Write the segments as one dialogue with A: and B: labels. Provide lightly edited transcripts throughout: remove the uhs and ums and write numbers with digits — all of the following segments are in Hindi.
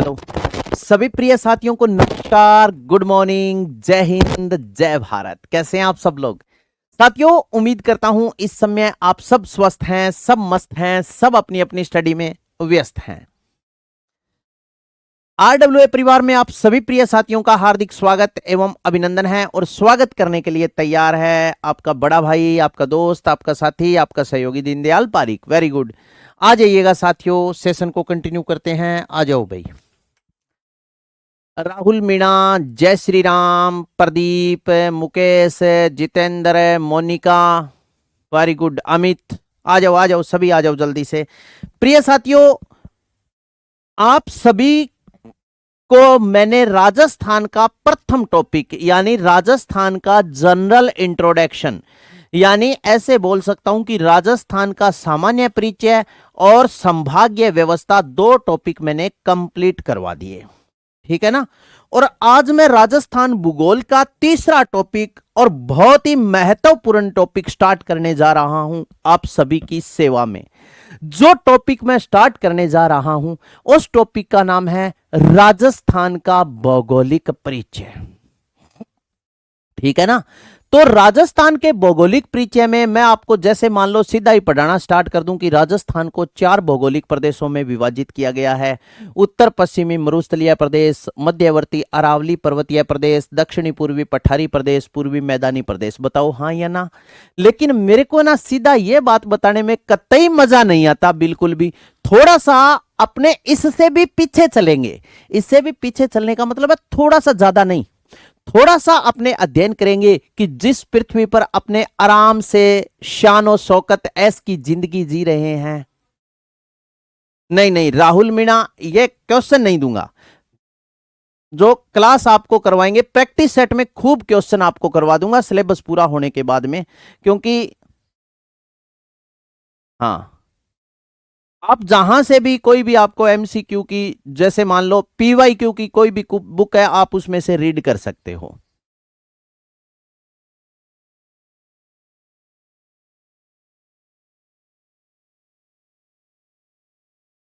A: हेलो सभी प्रिय साथियों को नमस्कार, गुड मॉर्निंग, जय हिंद, जय भारत। कैसे हैं आप सब लोग साथियों? उम्मीद करता हूं इस समय आप सब स्वस्थ हैं, सब मस्त हैं, सब अपनी अपनी स्टडी में व्यस्त हैं। आरडब्ल्यूए परिवार में आप सभी प्रिय साथियों का हार्दिक स्वागत एवं अभिनंदन है और स्वागत करने के लिए तैयार है आपका बड़ा भाई, आपका दोस्त, आपका साथी, आपका सहयोगी दीनदयाल पारीक। वेरी गुड, आ जाइएगा साथियों, सेशन को कंटिन्यू करते हैं। आ जाओ भाई। राहुल मीणा, जय श्री राम, प्रदीप, मुकेश, जितेंद्र, मोनिका, वेरी गुड, अमित, आ जाओ सभी, आ जाओ जल्दी से। प्रिय साथियों, आप सभी को मैंने राजस्थान का प्रथम टॉपिक यानी राजस्थान का जनरल इंट्रोडक्शन यानी ऐसे बोल सकता हूं कि राजस्थान का सामान्य परिचय और संभागीय व्यवस्था, दो टॉपिक मैंने कंप्लीट करवा दिए, ठीक है ना। और आज मैं राजस्थान भूगोल का तीसरा टॉपिक और बहुत ही महत्वपूर्ण टॉपिक स्टार्ट करने जा रहा हूं आप सभी की सेवा में। जो टॉपिक मैं स्टार्ट करने जा रहा हूं उस टॉपिक का नाम है राजस्थान का भौगोलिक परिचय, ठीक है ना। तो राजस्थान के भौगोलिक परिचय में मैं आपको जैसे मान लो सीधा ही पढ़ाना स्टार्ट कर दूं कि राजस्थान को 4 भौगोलिक प्रदेशों में विभाजित किया गया है। उत्तर पश्चिमी मरुस्थलीय प्रदेश, मध्यवर्ती अरावली पर्वतीय प्रदेश, दक्षिणी पूर्वी पठारी प्रदेश, पूर्वी मैदानी प्रदेश। बताओ हाँ या ना। लेकिन मेरे को ना सीधा ये बात बताने में कतई मजा नहीं आता, बिल्कुल भी। थोड़ा सा अपने इससे भी पीछे चलेंगे। इससे भी पीछे चलने का मतलब है थोड़ा सा, ज्यादा नहीं, थोड़ा सा अपने अध्ययन करेंगे कि जिस पृथ्वी पर अपने आराम से शानो शौकत ऐश की जिंदगी जी रहे हैं। नहीं राहुल मीणा, ये क्वेश्चन नहीं दूंगा। जो क्लास आपको करवाएंगे प्रैक्टिस सेट में खूब क्वेश्चन आपको करवा दूंगा सिलेबस पूरा होने के बाद में, क्योंकि हाँ, आप जहां से भी कोई भी आपको एमसीक्यू की, जैसे मान लो पीवाईक्यू की कोई भी बुक है, आप उसमें से रीड कर सकते हो।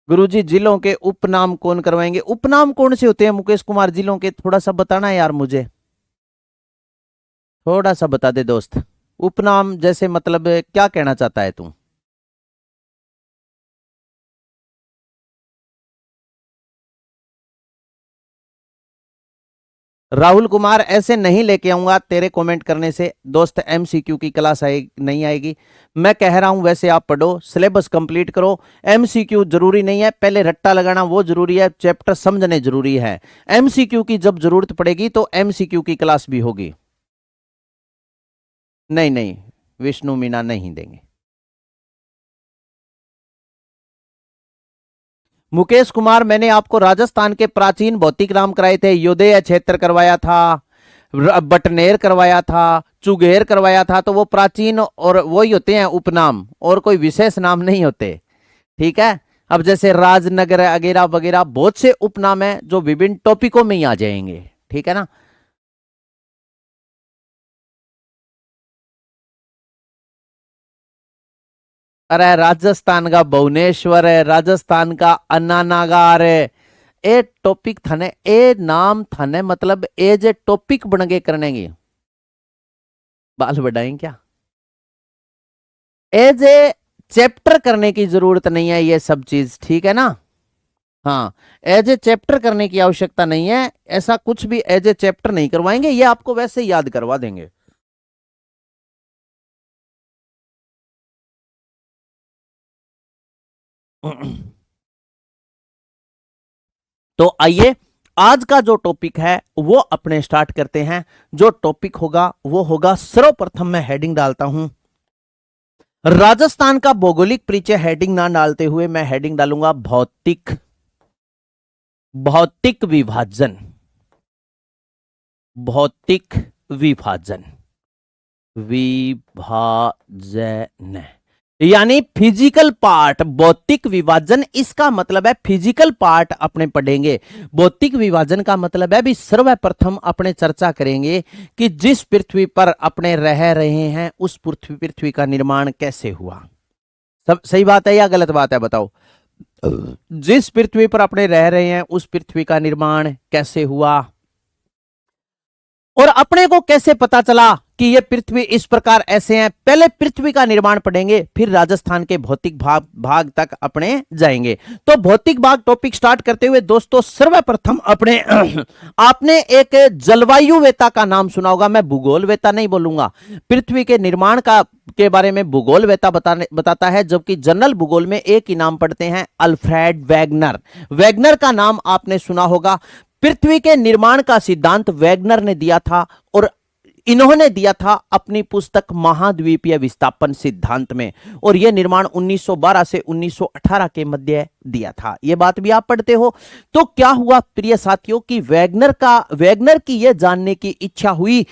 A: गुरुजी, जिलों के उपनाम कौन करवाएंगे? उपनाम कौन से होते हैं मुकेश कुमार जिलों के? थोड़ा सा बताना यार मुझे, थोड़ा सा बता दे दोस्त। उपनाम जैसे मतलब क्या कहना चाहता है तू? राहुल कुमार, ऐसे नहीं लेके आऊंगा तेरे कमेंट करने से दोस्त। एमसीक्यू की क्लास नहीं आएगी। मैं कह रहा हूं वैसे आप पढ़ो, सिलेबस कंप्लीट करो। एमसीक्यू जरूरी नहीं है, पहले रट्टा लगाना वो जरूरी है, चैप्टर समझने जरूरी है। एमसीक्यू की जब जरूरत पड़ेगी तो एमसीक्यू की क्लास भी होगी। नहीं, विष्णु मीना नहीं देंगे। मुकेश कुमार, मैंने आपको राजस्थान के प्राचीन भौतिक नाम कराए थे। योदय क्षेत्र करवाया था, बटनेर करवाया था, चुगेर करवाया था। तो वो प्राचीन और वही होते हैं उपनाम, और कोई विशेष नाम नहीं होते, ठीक है। अब जैसे राजनगर वगैरह वगैरह बहुत से उपनाम हैं जो विभिन्न टॉपिकों में ही आ जाएंगे, ठीक है ना। अरे राजस्थान का भुवनेश्वर है, राजस्थान का अन्नानागार है। ए टॉपिक थाने, ए नाम थाने मतलब ए जे टॉपिक बन गए करने की बाल बढ़ाएं क्या? एज ए चैप्टर करने की जरूरत नहीं है ये सब चीज, ठीक है ना। हाँ, एज ए चैप्टर करने की आवश्यकता नहीं है। ऐसा कुछ भी एज ए चैप्टर नहीं करवाएंगे, ये आपको वैसे याद करवा देंगे। तो आइए, आज का जो टॉपिक है वो अपने स्टार्ट करते हैं। जो टॉपिक होगा वो होगा, सर्वप्रथम मैं हेडिंग डालता हूं राजस्थान का भौगोलिक परिचय। हेडिंग ना डालते हुए मैं हेडिंग डालूंगा भौतिक भौतिक विभाजन। भौतिक विभाजन, विभाजन यानी फिजिकल पार्ट। भौतिक विभाजन इसका मतलब है फिजिकल पार्ट अपने पढ़ेंगे। भौतिक विभाजन का मतलब है भी सर्वप्रथम अपने चर्चा करेंगे कि जिस पृथ्वी पर अपने रह रहे हैं उस पृथ्वी का निर्माण कैसे हुआ। सब सही बात है या गलत बात है बताओ? जिस पृथ्वी पर अपने रह रहे हैं उस पृथ्वी का निर्माण कैसे हुआ और अपने को कैसे पता चला कि ये पृथ्वी इस प्रकार ऐसे हैं। पहले पृथ्वी का निर्माण पढ़ेंगे, फिर राजस्थान के भौतिक भाग तक अपने जाएंगे। तो भौतिक भाग टॉपिक स्टार्ट करते हुए दोस्तों सर्वप्रथम अपने आपने एक जलवायु वेता का नाम सुना होगा। मैं भूगोल वेता नहीं बोलूंगा। पृथ्वी के निर्माण के बारे में भूगोल वेता बताता है, जबकि जनरल भूगोल में एक ही नाम पढ़ते हैं, अल्फ्रेड वेगनर। वेगनर का नाम आपने सुना होगा। पृथ्वी के निर्माण का सिद्धांत वेगनर ने दिया था और इन्होंने दिया था अपनी पुस्तक महाद्वीपीय विस्थापन सिद्धांत में, और यह निर्माण 1912 से 1918 के मध्य दिया था। यह बात भी आप पढ़ते हो। तो क्या हुआ प्रिय साथियों कि वेगनर की यह जानने की इच्छा हुई,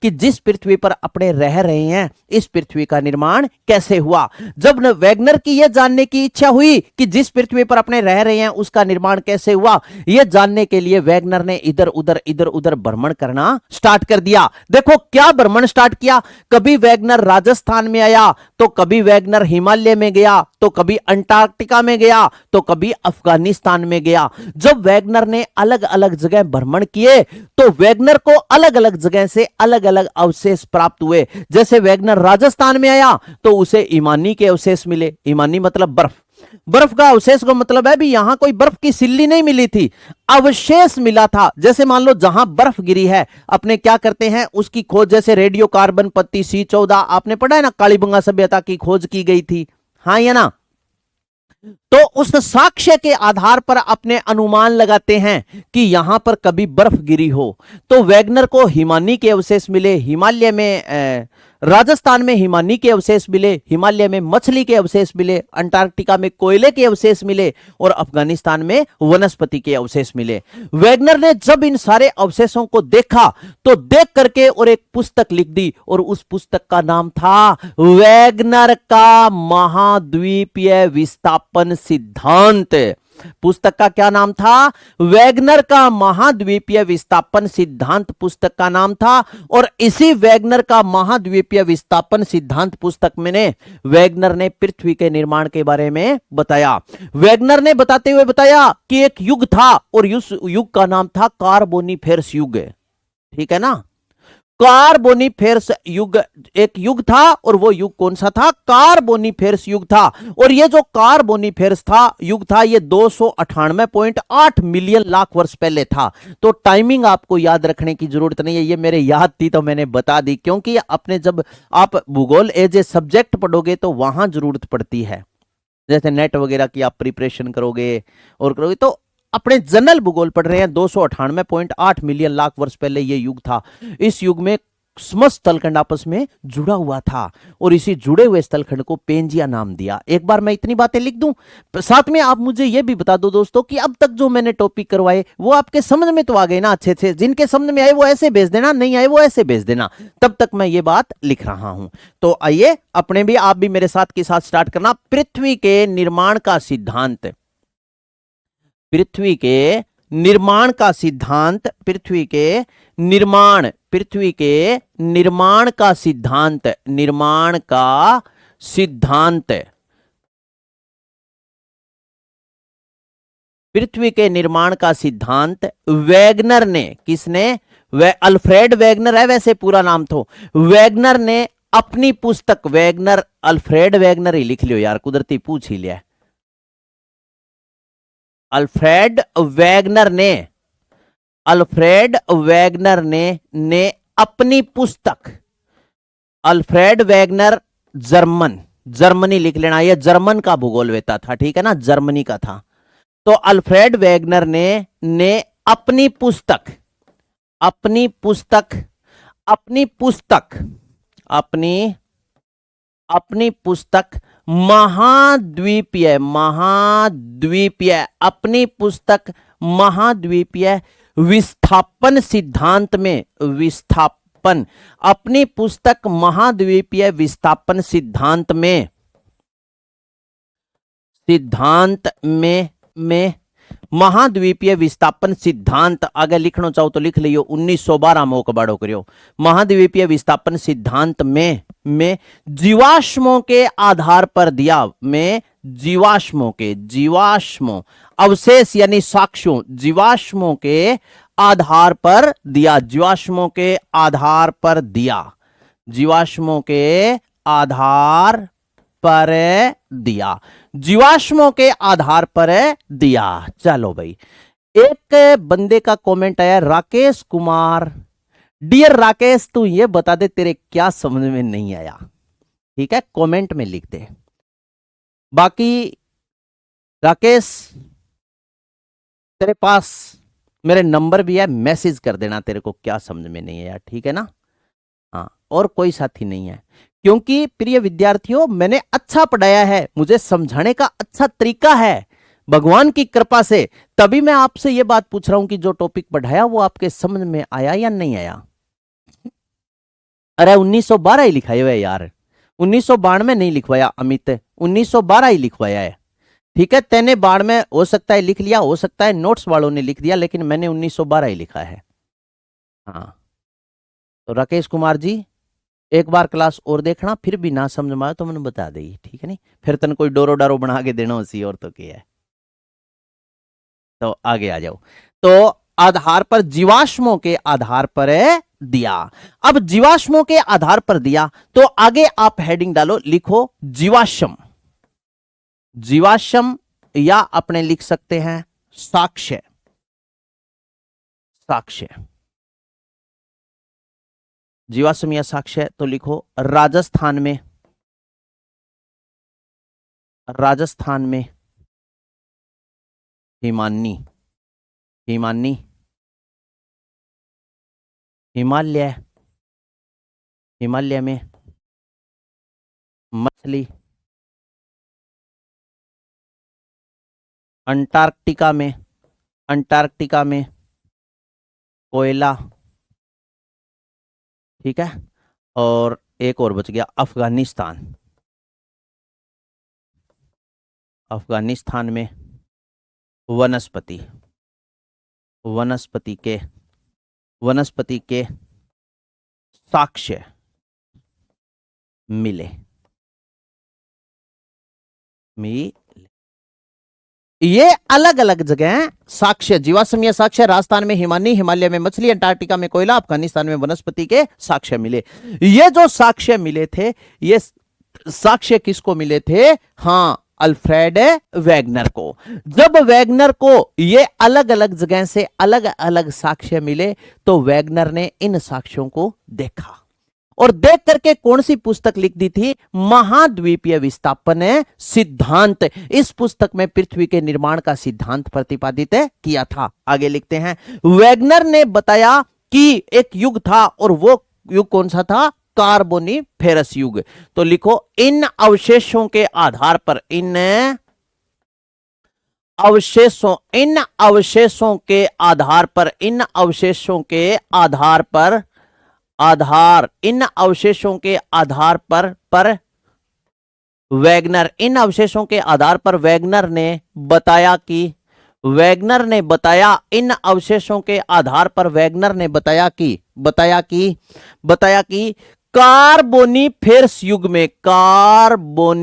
A: कि जिस पृथ्वी पर अपने रह रहे हैं इस पृथ्वी का निर्माण कैसे हुआ। जब वेगनर की यह जानने की इच्छा हुई कि जिस पृथ्वी पर अपने रह रहे हैं उसका निर्माण कैसे हुआ, यह जानने के लिए वेगनर ने इधर उधर भ्रमण करना स्टार्ट कर दिया। देखो क्या भ्रमण स्टार्ट किया। कभी वेगनर राजस्थान में आया, तो कभी वेगनर हिमालय में गया, तो कभी अंटार्कटिका में गया, तो कभी अफगानिस्तान में गया। जब वेगनर ने अलग अलग जगह भ्रमण किए तो वेगनर को अलग अलग जगह से अलग अलग अवशेष प्राप्त हुए। जैसे वेगनर राजस्थान में आया तो उसे इमानी के अवशेष मिले। इमानी मतलब बर्फ का अवशेष का मतलब है भी यहां कोई बर्फ की सिल्ली नहीं मिली थी, अवशेष मिला था। जैसे मान लो जहां बर्फ गिरी है अपने क्या करते हैं उसकी खोज, जैसे रेडियो कार्बन पत्ती C14 आपने पढ़ा है ना, कालीबंगा सभ्यता की खोज की गई थी, हाँ या ना। तो उस साक्ष्य के आधार पर अपने अनुमान लगाते हैं कि यहां पर कभी बर्फ गिरी हो। तो वेगनर को हिमानी के अवशेष मिले, हिमालय में राजस्थान में हिमानी के अवशेष मिले, हिमालय में मछली के अवशेष मिले, अंटार्कटिका में कोयले के अवशेष मिले और अफगानिस्तान में वनस्पति के अवशेष मिले। वेगनर ने जब इन सारे अवशेषों को देखा तो देख करके और एक पुस्तक लिख दी, और उस पुस्तक का नाम था वेगनर का महाद्वीपीय विस्थापन सिद्धांत। पुस्तक का क्या नाम था? वेगनर का महाद्वीपीय विस्थापन सिद्धांत पुस्तक का नाम था। और इसी वेगनर का महाद्वीपीय विस्थापन सिद्धांत पुस्तक में वेगनर ने पृथ्वी के निर्माण के बारे में बताया। वेगनर ने बताते हुए बताया कि एक युग था और उस युग का नाम था कार्बोनिफेरस युग। ठीक है ना, कार्बोनिफेरस युग एक युग था, और वो युग कौन सा था? कार्बोनिफेरस युग था। और ये जो कार्बोनिफेरस युग था ये 298.8 मिलियन लाख वर्ष पहले था। तो टाइमिंग आपको याद रखने की जरूरत नहीं है, ये मेरे याद थी तो मैंने बता दी, क्योंकि अपने जब आप भूगोल एज ए सब्जेक्ट पढ़ोगे तो वहां जरूरत पड़ती है। जैसे नेट वगैरह की आप प्रिपरेशन करोगे तो अपने जनरल भूगोल पढ़ रहे हैं। 298.8 मिलियन लाख वर्ष पहले यह युग था। इस युग में समस्त स्थलखंड आपस में जुड़ा हुआ था और इसी जुड़े हुए स्थलखंड को पेंजिया नाम दिया। एक बार मैं इतनी बातें लिख दूं, साथ में आप मुझे यह भी बता दो दोस्तों कि अब तक जो मैंने टॉपिक करवाए वो आपके समझ में तो आ गए ना अच्छे से। जिनके समझ में आए वो ऐसे भेज देना, नहीं आए वो ऐसे भेज देना, तब तक मैं ये बात लिख रहा हूं। तो आइए अपने भी आप भी मेरे साथ के साथ स्टार्ट करना। पृथ्वी के निर्माण का सिद्धांत, पृथ्वी के निर्माण का सिद्धांत, पृथ्वी के निर्माण का सिद्धांत, निर्माण का सिद्धांत, पृथ्वी के निर्माण का सिद्धांत वेगनर ने, किसने? अल्फ्रेड वेगनर है वैसे पूरा नाम तो। वेगनर ने अपनी पुस्तक, वेगनर अल्फ्रेड वेगनर ही लिख लियो यार, कुदरती पूछ ही लिया। अल्फ्रेड वेगनर ने अपनी पुस्तक, अल्फ्रेड वेगनर जर्मनी लिख लेना, यह जर्मन का भूगोलवेता था, ठीक है ना, जर्मनी का था। तो अल्फ्रेड वेगनर ने अपनी पुस्तक महाद्वीपीय विस्थापन सिद्धांत में, अपनी पुस्तक महाद्वीपीय विस्थापन सिद्धांत में महाद्वीपीय विस्थापन सिद्धांत, आगे लिखना चाहो तो लिख लियो, 1912 में कबाड़ो करियो। महाद्वीपीय विस्थापन सिद्धांत में जीवाश्मों के आधार पर दिया, में जीवाश्मों के, जीवाश्मों अवशेष यानी साक्ष्यों, जीवाश्मों के आधार पर दिया, जीवाश्मों के आधार पर दिया, जीवाश्मों के आधार पर दिया, जीवाश्मों के आधार पर दिया। चलो भाई, एक बंदे का कमेंट आया, राकेश कुमार। डियर राकेश, तू ये बता दे तेरे क्या समझ में नहीं आया, ठीक है, कमेंट में लिख दे। बाकी राकेश, तेरे पास मेरे नंबर भी है, मैसेज कर देना तेरे को क्या समझ में नहीं आया, ठीक है ना। हाँ, और कोई साथी नहीं है, क्योंकि प्रिय विद्यार्थियों मैंने अच्छा पढ़ाया है, मुझे समझाने का अच्छा तरीका है भगवान की कृपा से, तभी मैं आपसे यह बात पूछ रहा हूं कि जो टॉपिक पढ़ाया वो आपके समझ में आया या नहीं आया। अरे 1912 ही लिखा हुआ है यार, 1992 नहीं लिखवाया अमित, 1912 ही लिखवाया है, ठीक है। तेने बाढ़ में हो सकता है लिख लिया, हो सकता है नोट्स वालों ने लिख दिया, लेकिन मैंने 1912 ही लिखा है। हाँ, तो राकेश कुमार जी एक बार क्लास और देखना, फिर भी ना समझ में आए तो मैंने बता दी, ठीक है नहीं, फिर तन कोई डोरो डारो बना के देना उसी और तो क्या है। तो आगे आ जाओ। तो आधार पर, जीवाश्मों के आधार पर दिया। अब जीवाश्मों के आधार पर दिया तो आगे आप हेडिंग डालो, लिखो जीवाश्म, जीवाश्म, या अपने लिख सकते हैं साक्ष्य, साक्ष्य, जीवाश्म या साक्ष्य। तो लिखो राजस्थान में, राजस्थान में हिमानी, हिमानी, हिमालय, हिमालय में मछली, अंटार्कटिका में, अंटार्कटिका में कोयला, ठीक है। और एक और बच गया, अफगानिस्तान, अफगानिस्तान में वनस्पति, वनस्पति के, वनस्पति के साक्ष्य मिले, मिले। ये अलग अलग जगह साक्ष्य, जीवाश्म या साक्ष्य, राजस्थान में हिमानी, हिमालय में मछली, अंटार्कटिका में कोयला, अफगानिस्तान में वनस्पति के साक्ष्य मिले। ये जो साक्ष्य मिले थे, ये साक्ष्य किसको मिले थे? हाँ, अल्फ्रेड वैगनर को। जब वैगनर को ये अलग अलग जगह से अलग अलग साक्ष्य मिले तो वैगनर ने इन साक्ष्यों को देखा और देख करके कौन सी पुस्तक लिख दी थी? महाद्वीपीय विस्थापन सिद्धांत। इस पुस्तक में पृथ्वी के निर्माण का सिद्धांत प्रतिपादित किया था। आगे लिखते हैं, वैगनर ने बताया कि एक युग था और वो युग कौन सा था? कार्बोनिफेरस युग। तो लिखो, इन अवशेषों के आधार पर, इन अवशेषों, इन अवशेषों के आधार पर, इन अवशेषों के आधार पर, आधार, इन अवशेषों के आधार पर वैगनर, इन अवशेषों के आधार पर वैगनर ने बताया कि, वैगनर ने बताया, इन अवशेषों के आधार पर वैगनर ने बताया कि, बताया कि, बताया कि कार्बोनिफेरस युग में, कार्बोनिफेरस,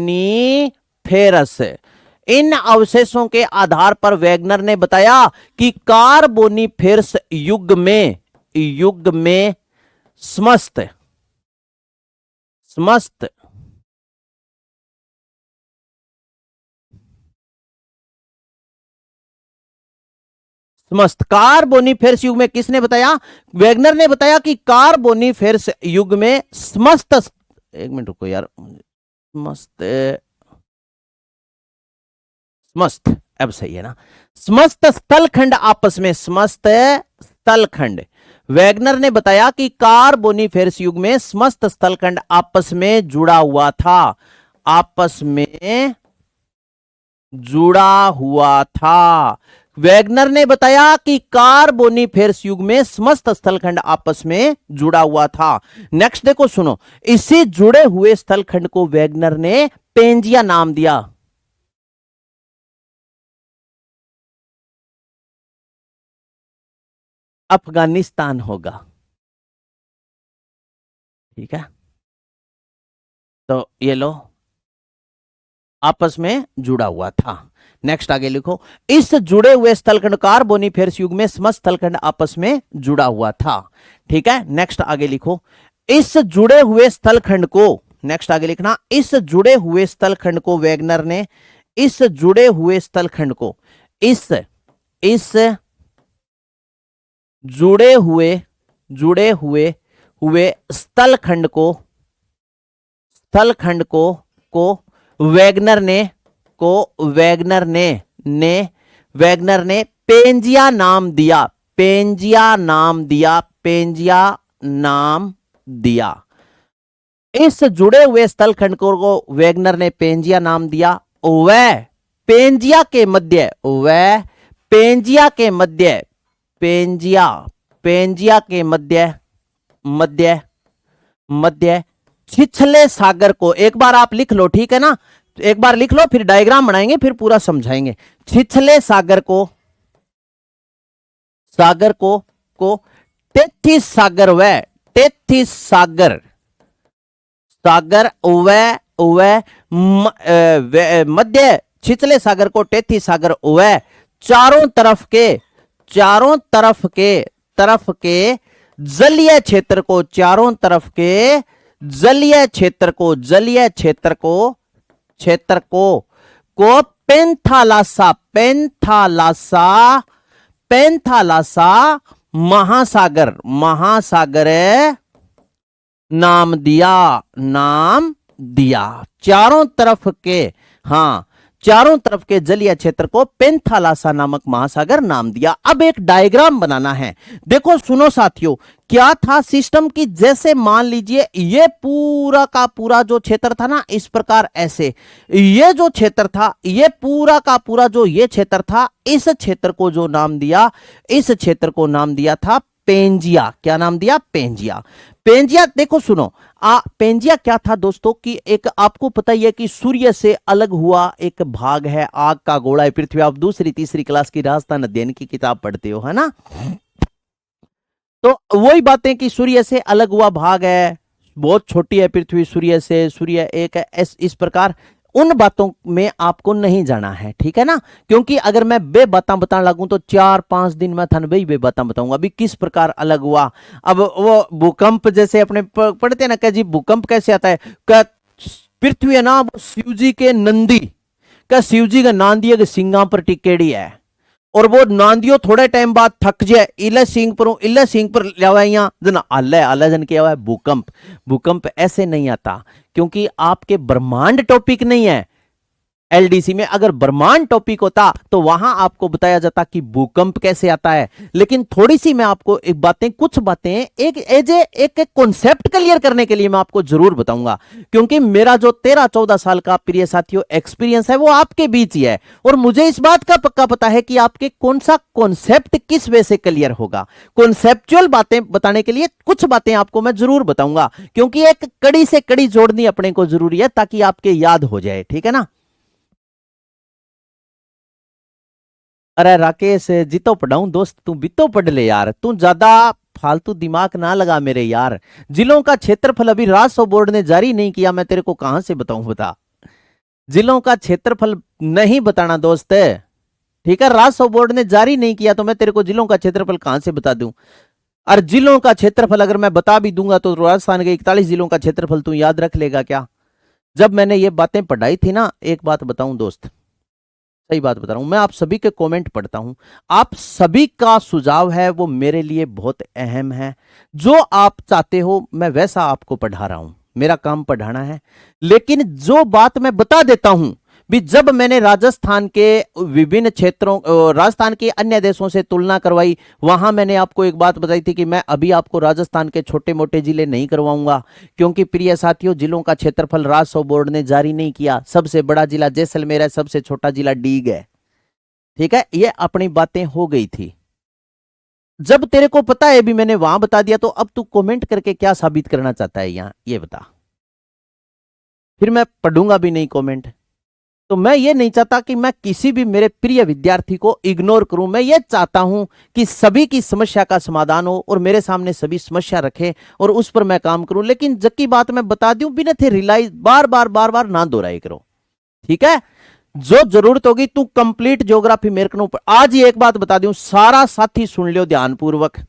A: इन अवशेषों के आधार पर वैगनर ने बताया कि कार्बोनिफेरस युग में, युग में समस्त, समस्त समस्त कार्बोनिफेरस युग में, किसने बताया? वैगनर ने बताया कि कार्बोनिफेरस युग में समस्त, एक मिनट रुको यार, समस्त, समस्त, अब सही है ना, समस्त स्थलखंड आपस में, समस्त स्थलखंड, वैगनर ने बताया कि कार्बोनिफेरस युग में समस्त स्थलखंड आपस में जुड़ा हुआ था, आपस में जुड़ा हुआ था। वैगनर ने बताया कि कार्बोनिफेरस युग में समस्त स्थलखंड आपस में जुड़ा हुआ था। नेक्स्ट देखो, सुनो, इसी जुड़े हुए स्थलखंड को वैगनर ने पेंजिया नाम दिया। अफगानिस्तान होगा, ठीक है। तो ये लो, आपस में जुड़ा हुआ था। नेक्स्ट आगे लिखो, इस जुड़े हुए स्थलखंड कार्बोनिफेरस युग में समस्त स्थलखंड आपस में जुड़ा हुआ था। ठीक है, नेक्स्ट आगे लिखो, इस जुड़े हुए स्थलखंड को, नेक्स्ट आगे लिखना, इस जुड़े हुए स्थलखंड को वैगनर ने, इस जुड़े हुए स्थलखंड को, इस जुड़े हुए हुए स्थलखंड को वैगनर ने पेंजिया नाम दिया। इस जुड़े हुए स्थलखंड को वैगनर ने पेंजिया नाम दिया। वह पेंजिया के मध्य छिछले सागर को, एक बार आप लिख लो, ठीक है ना, एक बार लिख लो, फिर डायग्राम बनाएंगे, फिर पूरा समझाएंगे। छिछले सागर को 33 सागर व मध्य छिछले सागर को 33 सागर व चारों तरफ के जलीय क्षेत्र को पेंथालासा महासागर नाम दिया। चारों तरफ के जलीय क्षेत्र को पेंथालासा नामक महासागर नाम दिया। अब एक डायग्राम बनाना है। देखो सुनो साथियों, क्या था सिस्टम की, जैसे मान लीजिए ये पूरा का पूरा जो क्षेत्र था ना, इस प्रकार ऐसे, ये जो क्षेत्र था, ये पूरा का पूरा जो ये क्षेत्र था, इस क्षेत्र को जो नाम दिया, इस क्षेत्र को नाम दिया था पेंजिया। क्या नाम दिया? पेंजिया। पेंजिया देखो सुनो, पेंजिया क्या था दोस्तों कि एक आपको पता ही है कि सूर्य से अलग हुआ एक भाग है, आग का गोला है पृथ्वी। आप दूसरी तीसरी क्लास की राजस्थान अध्ययन की किताब पढ़ते हो, है ना। तो वही बातें कि सूर्य से अलग हुआ भाग है, बहुत छोटी है पृथ्वी सूर्य से, सूर्य एक है, इस प्रकार उन बातों में आपको नहीं जाना है, ठीक है ना। क्योंकि अगर मैं बे बातें बताने लगूं तो 4-5 दिन में थाने बे बातें बताऊंगा अभी किस प्रकार अलग हुआ। अब वो भूकंप जैसे अपने पढ़ते ना, क्या जी भूकंप कैसे आता है, क्या पृथ्वी है ना शिव जी के नंदी, क्या शिव जी का नांदी के सिंगा पर टिकेड़ी है, और वो नांदियो थोड़े टाइम बाद थक जाए, इले सिंह पर लिया जन आले जन के आवा भूकंप। भूकंप ऐसे नहीं आता, क्योंकि आपके ब्रह्मांड टॉपिक नहीं है। एलडीसी में अगर ब्रह्मांड टॉपिक होता तो वहां आपको बताया जाता कि भूकंप कैसे आता है। लेकिन थोड़ी सी मैं आपको कुछ बातें एक कॉन्सेप्ट क्लियर करने के लिए मैं आपको जरूर बताऊंगा, क्योंकि मेरा जो 13-14 साल का प्रिय साथियों एक्सपीरियंस है वो आपके बीच ही है, और मुझे इस बात का पक्का पता है कि आपके कौन सा कॉन्सेप्ट किस वे से क्लियर होगा। कॉन्सेप्चुअल बातें बताने के लिए कुछ बातें आपको मैं जरूर बताऊंगा, क्योंकि एक कड़ी से कड़ी जोड़नी अपने को जरूरी है ताकि आपके याद हो जाए, ठीक है ना। अरे राकेश जितो पढ़ाऊं दोस्त, तू भी तो पढ़ ले यार, तू ज्यादा फालतू दिमाग ना लगा मेरे यार। जिलों का क्षेत्रफल अभी राजस्व बोर्ड ने जारी नहीं किया, मैं तेरे को कहां से बताऊं, बता। जिलों का क्षेत्रफल नहीं बताना दोस्त, ठीक है। राजस्व बोर्ड ने जारी नहीं किया तो मैं तेरे को जिलों का क्षेत्रफल कहां से बता दूं। और जिलों का क्षेत्रफल अगर मैं बता भी दूंगा तो राजस्थान के 41 जिलों का क्षेत्रफल तू याद रख लेगा क्या। जब मैंने ये बातें पढ़ाई थी ना, एक बात बताऊं दोस्त, सही बात बता रहा हूं, मैं आप सभी के कमेंट पढ़ता हूं, आप सभी का सुझाव है वो मेरे लिए बहुत अहम है। जो आप चाहते हो मैं वैसा आपको पढ़ा रहा हूं, मेरा काम पढ़ाना है। लेकिन जो बात मैं बता देता हूं भी, जब मैंने राजस्थान के विभिन्न क्षेत्रों, राजस्थान के अन्य देशों से तुलना करवाई, वहां मैंने आपको एक बात बताई थी कि मैं अभी आपको राजस्थान के छोटे मोटे जिले नहीं करवाऊंगा, क्योंकि प्रिय साथियों जिलों का क्षेत्रफल राजस्व बोर्ड ने जारी नहीं किया। सबसे बड़ा जिला जैसलमेर है, सबसे छोटा जिला डीग है, ठीक है। ये अपनी बातें हो गई थी, जब तेरे को पता है भी मैंने वहां बता दिया, तो अब तू कमेंट करके क्या साबित करना चाहता है यहां, ये बता। फिर मैं पढ़ूंगा भी नहीं कमेंट, तो मैं ये नहीं चाहता कि मैं किसी भी मेरे प्रिय विद्यार्थी को इग्नोर करूं। मैं ये चाहता हूं कि सभी की समस्या का समाधान हो और मेरे सामने सभी समस्या रखें और उस पर मैं काम करूं। लेकिन जबकि बात मैं बता दूं, बिना थे रिलाइज बार बार ना दोहराई करो, ठीक है। जो जरूरत होगी तू कंप्लीट ज्योग्राफी मेरे को आज ही एक बात बता दूं, सारा साथी सुन लियो ध्यानपूर्वक,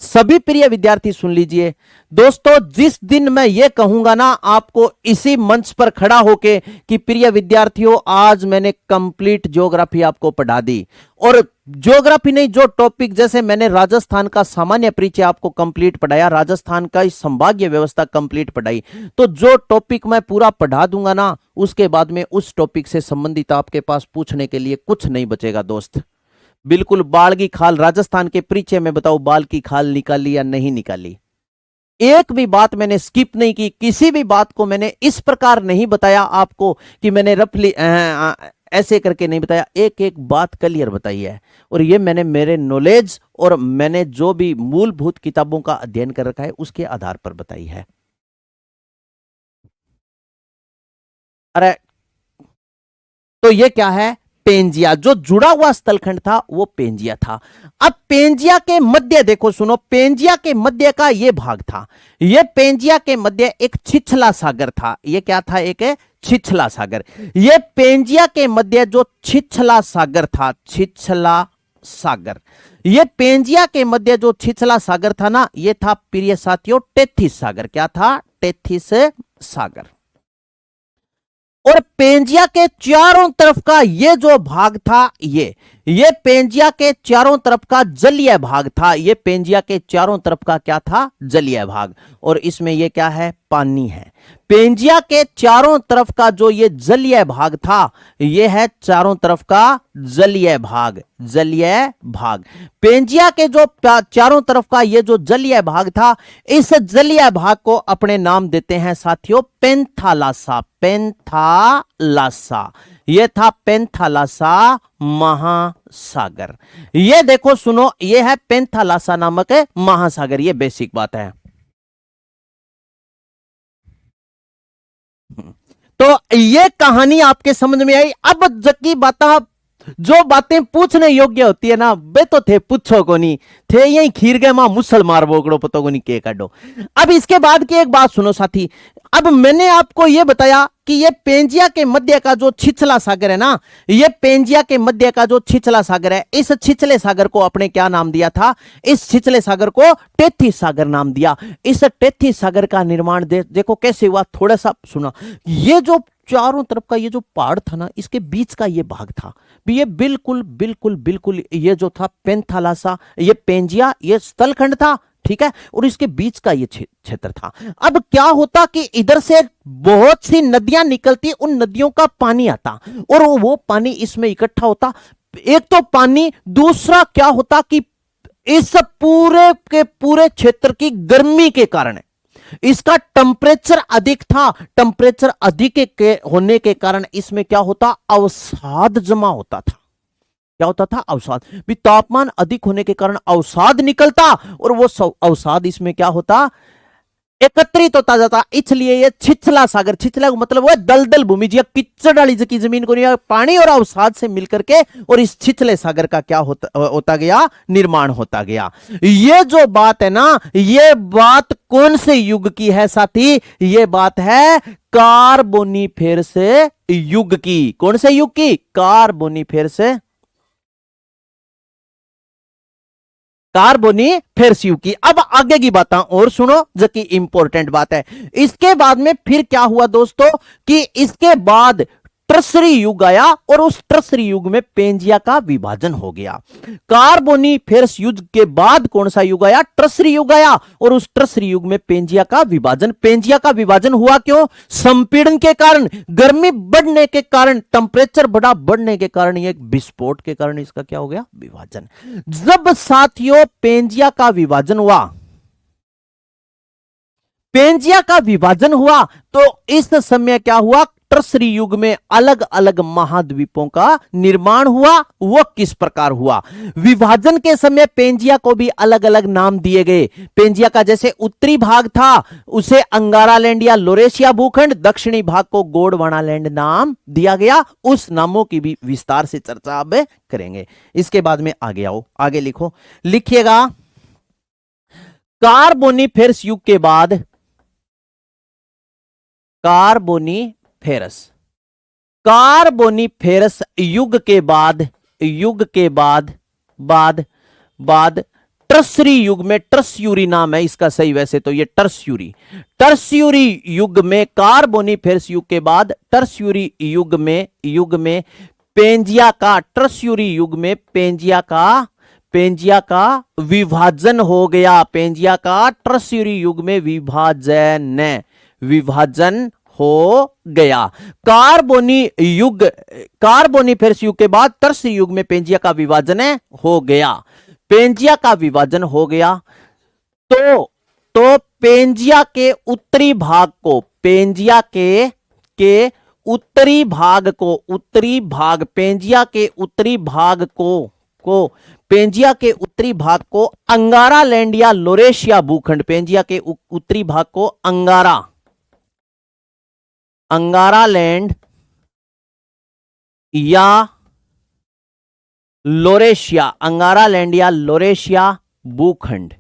A: सभी प्रिय विद्यार्थी सुन लीजिए दोस्तों। जिस दिन मैं ये कहूंगा ना आपको इसी मंच पर खड़ा होके कि प्रिय विद्यार्थियों आज मैंने कंप्लीट ज्योग्राफी आपको पढ़ा दी, और ज्योग्राफी नहीं, जो टॉपिक जैसे मैंने राजस्थान का सामान्य परिचय आपको कंप्लीट पढ़ाया, राजस्थान का इस संभागीय व्यवस्था कंप्लीट पढ़ाई, तो जो टॉपिक मैं पूरा पढ़ा दूंगा ना उसके बाद में उस टॉपिक से संबंधित आपके पास पूछने के लिए कुछ नहीं बचेगा दोस्त। बिल्कुल बाल की खाल, राजस्थान के परिचय में बताओ बाल की खाल निकाली या नहीं निकाली, एक भी बात मैंने स्किप नहीं की, किसी भी बात को मैंने इस प्रकार नहीं बताया आपको कि मैंने रफली ऐसे करके नहीं बताया, एक एक बात क्लियर बताई है। और ये मैंने मेरे नॉलेज और मैंने जो भी मूलभूत किताबों का अध्ययन कर रखा है उसके आधार पर बताई है। अरे तो ये क्या है, पेंजिया, जो जुड़ा हुआ स्थलखंड था वो पेंजिया था। अब पेंजिया के मध्य देखो, सुनो, पेंजिया के मध्य का ये भाग था, ये पेंजिया के मध्य एक छिछला सागर था। ये क्या था, एक छिछला सागर। ये पेंजिया के मध्य जो छिछला सागर था, छिछला सागर, ये पेंजिया के मध्य जो छिछला सागर था ना, ये था प्रिय साथियों टेथिस सागर। क्या था, टेथिस सागर। और पेंजिया के चारों तरफ का ये जो भाग था, ये पेंजिया के चारों तरफ का जलीय भाग था। ये पेंजिया के चारों तरफ का क्या था, जलीय भाग। और इसमें ये क्या है, पानी है। पेंजिया के चारों तरफ का जो ये जलीय भाग था, ये है चारों तरफ का जलीय भाग, जलीय भाग। पेंजिया के जो चारों तरफ का ये जो जलीय भाग था, इस जलीय भाग को अपने नाम देते हैं साथियों पेंथालासा, पेंथालासा। ये था पेंथालासा महासागर। ये देखो सुनो, ये है पेंथालासा नामक महासागर। ये बेसिक बात है। तो ये कहानी आपके समझ में आई। अब जबकि बात, जो बातें पूछने योग्य होती है ना, बे तो थे पूछो को नहीं थे, यही खीर गए मां मुसल मार बोकड़ो पतो को नहीं के काटो। अब इसके बाद की एक बात सुनो साथी, अब मैंने आपको यह बताया कि ये पेंजिया के मध्य का जो छिछला सागर है ना, ये पेंजिया के मध्य का जो छिछला सागर है, इस छिछले सागर को अपने क्या नाम दिया था, इस छिछले सागर को टेथिस सागर नाम दिया। इस टेथिस सागर का निर्माण देखो कैसे हुआ, थोड़ा सा सुना। ये जो चारों तरफ का ये जो पहाड़ था ना, इसके बीच का ये भाग था, ये बिल्कुल बिल्कुल बिल्कुल ये जो था पेंथालासा, ये पेंजिया, ये स्थलखंड था, ठीक है। और इसके बीच का ये क्षेत्र था। अब क्या होता कि इधर से बहुत सी नदियां निकलती, उन नदियों का पानी आता और वो पानी इसमें इकट्ठा होता। एक तो पानी, दूसरा क्या होता कि इस पूरे के पूरे क्षेत्र की गर्मी के कारण इसका टेम्परेचर अधिक था। टेम्परेचर अधिक के होने के कारण इसमें क्या होता, अवसाद जमा होता था। क्या होता था, अवसाद। भी तापमान अधिक होने के कारण अवसाद निकलता और वो अवसाद इसमें क्या होता, एकत्रित होता जाता। इसलिए ये छिछला सागर, छिछला मतलब वो दलदल भूमि जी, किच्चड़ वाली की जमीन को नहीं, पानी और अवसाद से मिलकर के और इस छिछले सागर का क्या होता गया, निर्माण होता गया। ये जो बात है ना, ये बात कौन से युग की है साथी, ये बात है कार्बोनिफेरस युग की। कौन से युग की, कार्बोनिफेरस, कार्बोनिफेरस युग की। अब आगे की बातें और सुनो जो कि इंपॉर्टेंट बात है। इसके बाद में फिर क्या हुआ दोस्तों कि इसके बाद ट्रसरी युग आया और उस ट्रसरी युग में पेंजिया का विभाजन हो गया। कार्बोनिफेरस युग के बाद कौन सा युग आया, ट्रसरी युग आया और उस ट्रसरी युग में पेंजिया का विभाजन। पेंजिया का विभाजन हुआ क्यों, संपीड़न के कारण, गर्मी बढ़ने के कारण, टेम्परेचर बढ़ने के कारण, ये विस्फोट के कारण इसका क्या हो गया, विभाजन। जब साथियों पेंजिया का विभाजन हुआ, पेंजिया का विभाजन हुआ तो इस समय क्या हुआ, टर्सरी युग में अलग अलग महाद्वीपों का निर्माण हुआ, वो किस प्रकार हुआ। विभाजन के समय पेंजिया को भी अलग अलग नाम दिए गए। पेंजिया का जैसे उत्तरी भाग था उसे अंगारा लैंड या लोरेशिया भूखंड, दक्षिणी भाग को गोंडवाना लैंड नाम दिया गया। उस नामों की भी विस्तार से चर्चा अब करेंगे। इसके बाद में आगे आओ, आगे लिखो, लिखिएगा कार्बोनिफेरस युग के बाद, कार्बोनिफेरस युग के बाद टर्सरी युग में, टर्स्यूरी नाम है इसका सही वैसे तो, ये टर्स्यूरी युग में, कार्बोनिफेरस युग के बाद टर्स्यूरी युग में पेंजिया का, टर्स्यूरी युग में पेंजिया का विभाजन हो गया। पेंजिया का टर्स्यूरी युग में विभाजन हो गया। कार्बोनिफेरस युग के बाद टर्सरी युग में पेंजिया का विभाजन हो गया। पेंजिया का विभाजन हो गया तो पेंजिया के उत्तरी भाग को, पेंजिया के उत्तरी भाग को, पेंजिया के उत्तरी भाग को अंगारा लैंड या लोरेशिया भूखंड, पेंजिया के उत्तरी भाग को अंगारा लैंड या लोरेशिया, अंगारा लैंड या लोरेशिया भूखंड,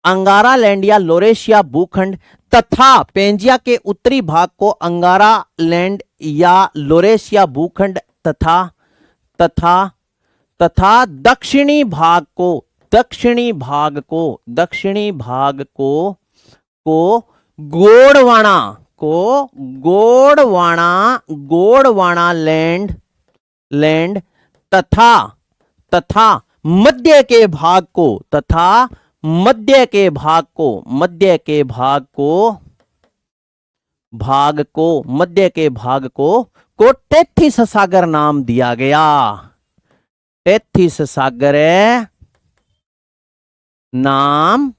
A: अंगारा लैंड या लोरेशिया भूखंड, तथा पेंजिया के उत्तरी भाग को अंगारा लैंड या लोरेशिया भूखंड तथा दक्षिणी भाग को गोंडवाना लैंड तथा मध्य के भाग को टेथिस सागर नाम दिया गया। टेथिस सागर नाम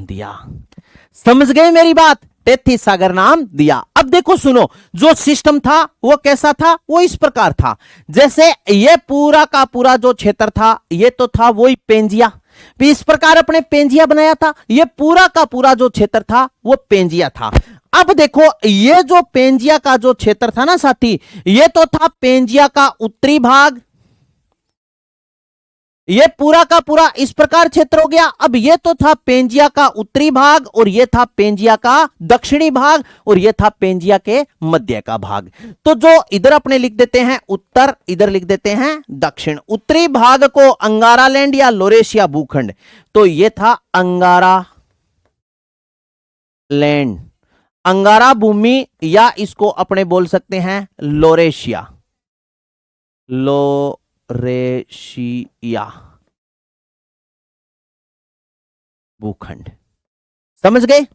A: दिया। समझ गए मेरी बात? टेथिस सागर नाम दिया। अब देखो सुनो, जो सिस्टम था वो कैसा था, वो इस प्रकार था। जैसे ये पूरा का पूरा जो क्षेत्र था ये तो था वही पेंजिया, इस प्रकार अपने पेंजिया बनाया था। ये पूरा का पूरा जो क्षेत्र था वो पेंजिया था। अब देखो ये जो पेंजिया का जो क्षेत्र था ना साथी, ये तो था पेंजिया का उत्तरी भाग, ये पूरा का पूरा इस प्रकार क्षेत्र हो गया। अब ये तो था पेंजिया का उत्तरी भाग, और ये था पेंजिया का दक्षिणी भाग, और ये था पेंजिया के मध्य का भाग। तो जो इधर अपने लिख देते हैं उत्तर, इधर लिख देते हैं दक्षिण। उत्तरी भाग को अंगारा लैंड या लोरेशिया भूखंड, तो ये था अंगारा लैंड, अंगारा भूमि, या इसको अपने बोल सकते हैं लोरेशिया भूखंड। समझ गए?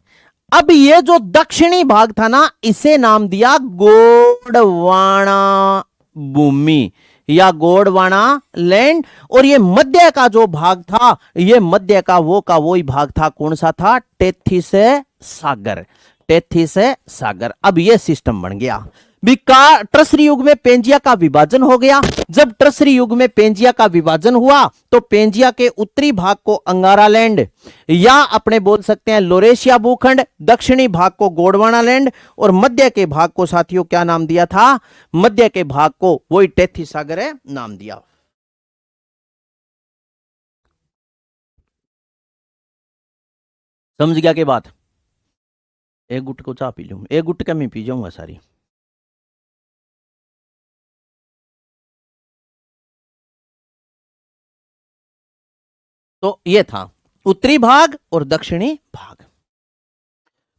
A: अब ये जो दक्षिणी भाग था ना, इसे नाम दिया गोंडवाना भूमि या गोंडवाना लैंड, और ये मध्य का जो भाग था, ये मध्य का वही भाग था। कौन सा था? टेथिस सागर। अब ये सिस्टम बन गया। ट्रसरी युग में पेंजिया का विभाजन हो गया। जब ट्रसरी युग में पेंजिया का विभाजन हुआ तो पेंजिया के उत्तरी भाग को अंगारा लैंड या अपने बोल सकते हैं लोरेशिया भूखंड, दक्षिणी भाग को गोंडवाना लैंड, और मध्य के भाग को साथियों क्या नाम दिया था? मध्य के भाग को वही टेथिस सागर है नाम दिया। समझ गया के बात? एक गुट को चाह पी लूं, एक गुट कम ही पी जाऊंगा सारी। तो ये था उत्तरी भाग और दक्षिणी भाग,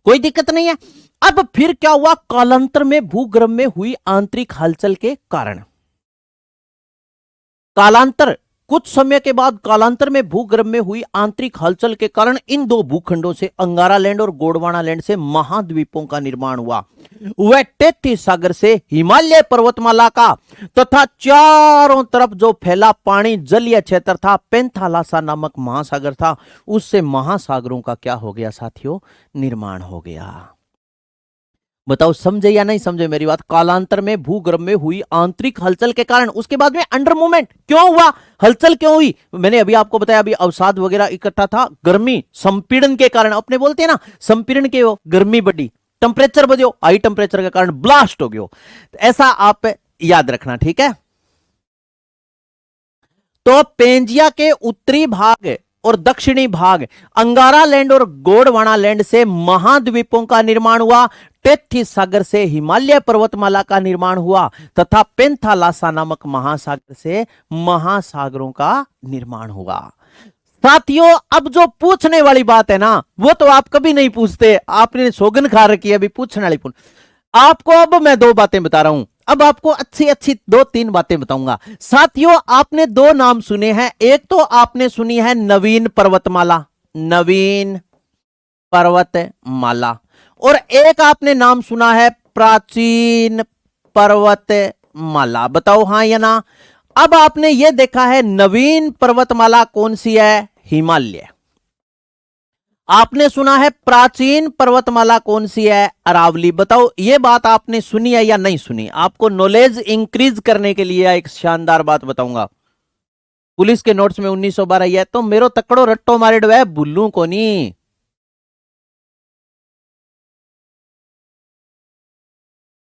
A: कोई दिक्कत नहीं है। अब फिर क्या हुआ? कालांतर में भूगर्भ में हुई आंतरिक हलचल के कारण, कालांतर कुछ समय के बाद कालांतर में भूगर्भ में हुई आंतरिक हलचल के कारण इन दो भूखंडों से अंगारा लैंड और गोंडवाना लैंड से महाद्वीपों का निर्माण हुआ। वह तेथीस सागर से हिमालय पर्वतमाला का तथा चारों तरफ जो फैला पानी जलीय क्षेत्र था, पेंथालासा नामक महासागर था, उससे महासागरों का क्या हो गया साथियों? निर्माण हो गया। बताओ समझे या नहीं समझे मेरी बात? कालांतर में भूगर्भ में हुई आंतरिक हलचल के कारण, उसके बाद में अंडर मूवमेंट क्यों हुआ, हलचल क्यों हुई? मैंने अभी आपको बताया, अभी अवसाद वगैरह इकट्ठा था, गर्मी संपीड़न के कारण, अपने बोलते हैं ना संपीड़न के हो, गर्मी बढ़ी, टेम्परेचर बढ़ो, हाई टेम्परेचर के कारण ब्लास्ट हो गया। ऐसा आप याद रखना, ठीक है। तो पेंजिया के उत्तरी भाग और दक्षिणी भाग अंगारा लैंड और गोंडवाना लैंड से महाद्वीपों का निर्माण हुआ। तेथीस सागर से हिमालय पर्वतमाला का निर्माण हुआ तथा पेंथालासा नामक महासागर से महासागरों का निर्माण हुआ। साथियों, अब जो पूछने वाली बात है ना, वो तो आप कभी नहीं पूछते, आपने सौगन खा रखी है अभी पूछने वाली। आपको अब मैं दो बातें बता रहा हूं, अब आपको अच्छी अच्छी दो तीन बातें बताऊंगा। साथियों, आपने दो नाम सुने हैं, एक तो आपने सुनी है नवीन पर्वतमाला, नवीन पर्वतमाला, और एक आपने नाम सुना है प्राचीन पर्वतमाला। बताओ हाँ या ना? अब आपने यह देखा है नवीन पर्वतमाला कौन सी है? हिमालय। आपने सुना है प्राचीन पर्वतमाला कौन सी है? अरावली। बताओ ये बात आपने सुनी है या नहीं सुनी? आपको नॉलेज इंक्रीज करने के लिए एक शानदार बात बताऊंगा। पुलिस के नोट्स में 1912 है, तो मेरो तकड़ो रट्टो मारेड है, बुल्लू को नहीं।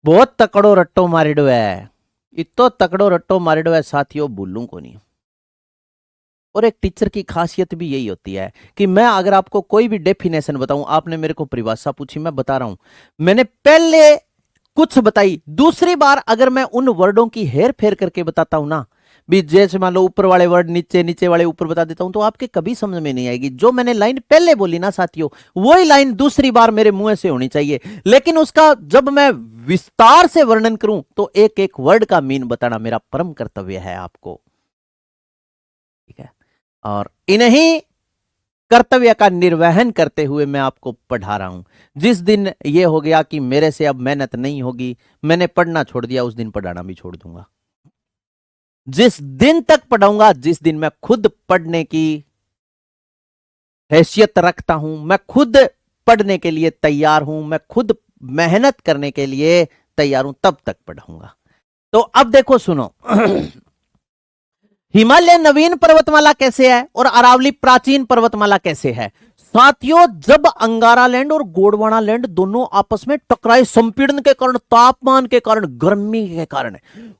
A: बहुत तकड़ो रट्टो मारेडो है, इतो तकड़ो रट्टो मारेडो है साथियों, बुल्लू को नहीं। और एक टीचर की खासियत भी यही होती है कि मैं अगर आपको कोई भी डेफिनेशन बताऊं, आपने मेरे को परिभाषा पूछी, मैं बता रहा हूं, मैंने पहले कुछ बताई, दूसरी बार अगर मैं उन वर्डों की हेर फेर करके बताता हूं ना, भी जैसे मान लो ऊपर वाले वर्ड नीचे, नीचे वाले ऊपर बता देता हूं, तो आपके कभी समझ में नहीं आएगी। जो मैंने लाइन पहले बोली ना साथियों, वही लाइन दूसरी बार मेरे मुंह से होनी चाहिए, लेकिन उसका जब मैं विस्तार से वर्णन करूं तो एक एक वर्ड का मीन बताना मेरा परम कर्तव्य है आपको, ठीक है। और इन्हीं कर्तव्य का निर्वहन करते हुए मैं आपको पढ़ा रहा हूं। जिस दिन यह हो गया कि मेरे से अब मेहनत नहीं होगी, मैंने पढ़ना छोड़ दिया, उस दिन पढ़ाना भी छोड़ दूंगा। जिस दिन तक पढ़ाऊंगा, जिस दिन मैं खुद पढ़ने की हैसियत रखता हूं, मैं खुद पढ़ने के लिए तैयार हूं, मैं खुद मेहनत करने के लिए तैयार हूं, तब तक पढ़ाऊंगा। तो अब देखो सुनो, हिमालय नवीन पर्वतमाला कैसे है और अरावली प्राचीन पर्वतमाला कैसे है? साथियों, जब अंगारा लैंड और गोंडवाना लैंड दोनों आपस में टकराए, संपीड़न के कारण, तापमान के कारण, गर्मी के कारण,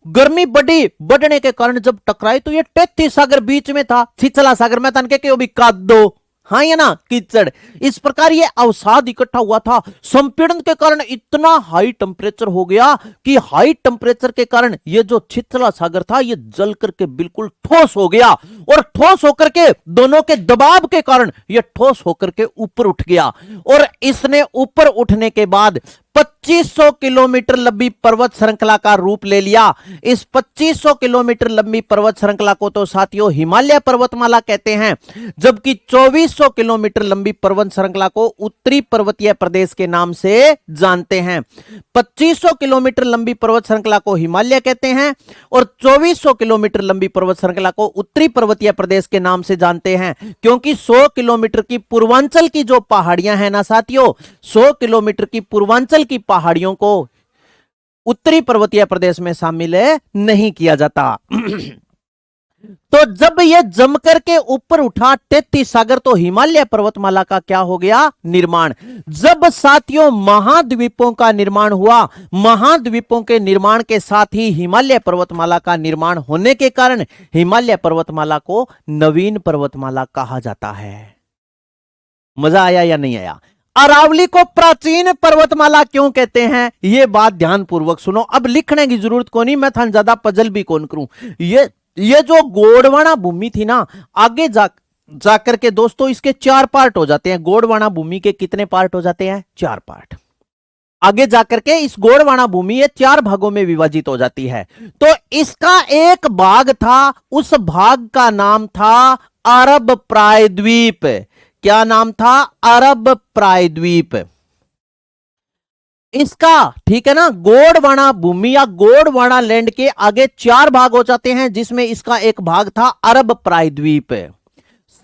A: गर्मी बढ़ने के कारण जब टकराए, तो ये तेथीस सागर बीच में था, छिछला सागर में तनके के भी कादो, हाँ या ना, कीचड़। इस प्रकार ये अवसाद इकट्ठा हुआ था, संपीड़न के कारण इतना हाई टेम्परेचर हो गया कि हाई टेम्परेचर के कारण ये जो छिछला सागर था ये जल करके बिल्कुल ठोस हो गया, और ठोस होकर के दोनों के दबाव के कारण ये ठोस होकर के ऊपर उठ गया, और इसने ऊपर उठने के बाद 2500 किलोमीटर लंबी पर्वत श्रृंखला का रूप ले लिया। इस 2500 किलोमीटर लंबी पर्वत श्रृंखला को तो साथियों हिमालय पर्वतमाला कहते हैं, जबकि 2400 किलोमीटर लंबी पर्वत श्रृंखला को उत्तरी पर्वतीय प्रदेश के नाम से जानते हैं। 2500 किलोमीटर लंबी पर्वत श्रृंखला को हिमालय कहते हैं और 2400 किलोमीटर लंबी पर्वत श्रृंखला को उत्तरी पर्वतीय प्रदेश के नाम से जानते हैं, क्योंकि 100 किलोमीटर की पूर्वांचल की जो पहाड़ियां हैं ना साथियों, 100 किलोमीटर की पूर्वांचल की पहाड़ियों को उत्तरी पर्वतीय प्रदेश में शामिल नहीं किया जाता। तो जब यह जमकर के ऊपर उठा तेथीस सागर, तो हिमालय पर्वतमाला का क्या हो गया? निर्माण। जब साथियों महाद्वीपों का निर्माण हुआ, महाद्वीपों के निर्माण के साथ ही हिमालय पर्वतमाला का निर्माण होने के कारण हिमालय पर्वतमाला को नवीन पर्वतमाला कहा जाता है। मजा आया या नहीं आया? अरावली को प्राचीन पर्वतमाला क्यों कहते हैं, यह बात ध्यान पूर्वक सुनो। अब लिखने की जरूरत को नहीं, मैं था ज्यादा पजल भी कौन करूं। ये जो गोंडवाना भूमि थी ना, आगे जाकर के दोस्तों इसके 4 पार्ट हो जाते हैं। गोंडवाना भूमि के कितने पार्ट हो जाते हैं? 4 पार्ट। आगे जाकर के इस गोंडवाना भूमि ये 4 भागों में विभाजित हो जाती है। तो इसका एक भाग था, उस भाग का नाम था अरब प्रायद्वीप। क्या नाम था? अरब प्रायद्वीप। इसका, ठीक है ना, गोंडवाना भूमि या गोंडवाना लैंड के आगे 4 भाग हो जाते हैं, जिसमें इसका एक भाग था अरब प्रायद्वीप।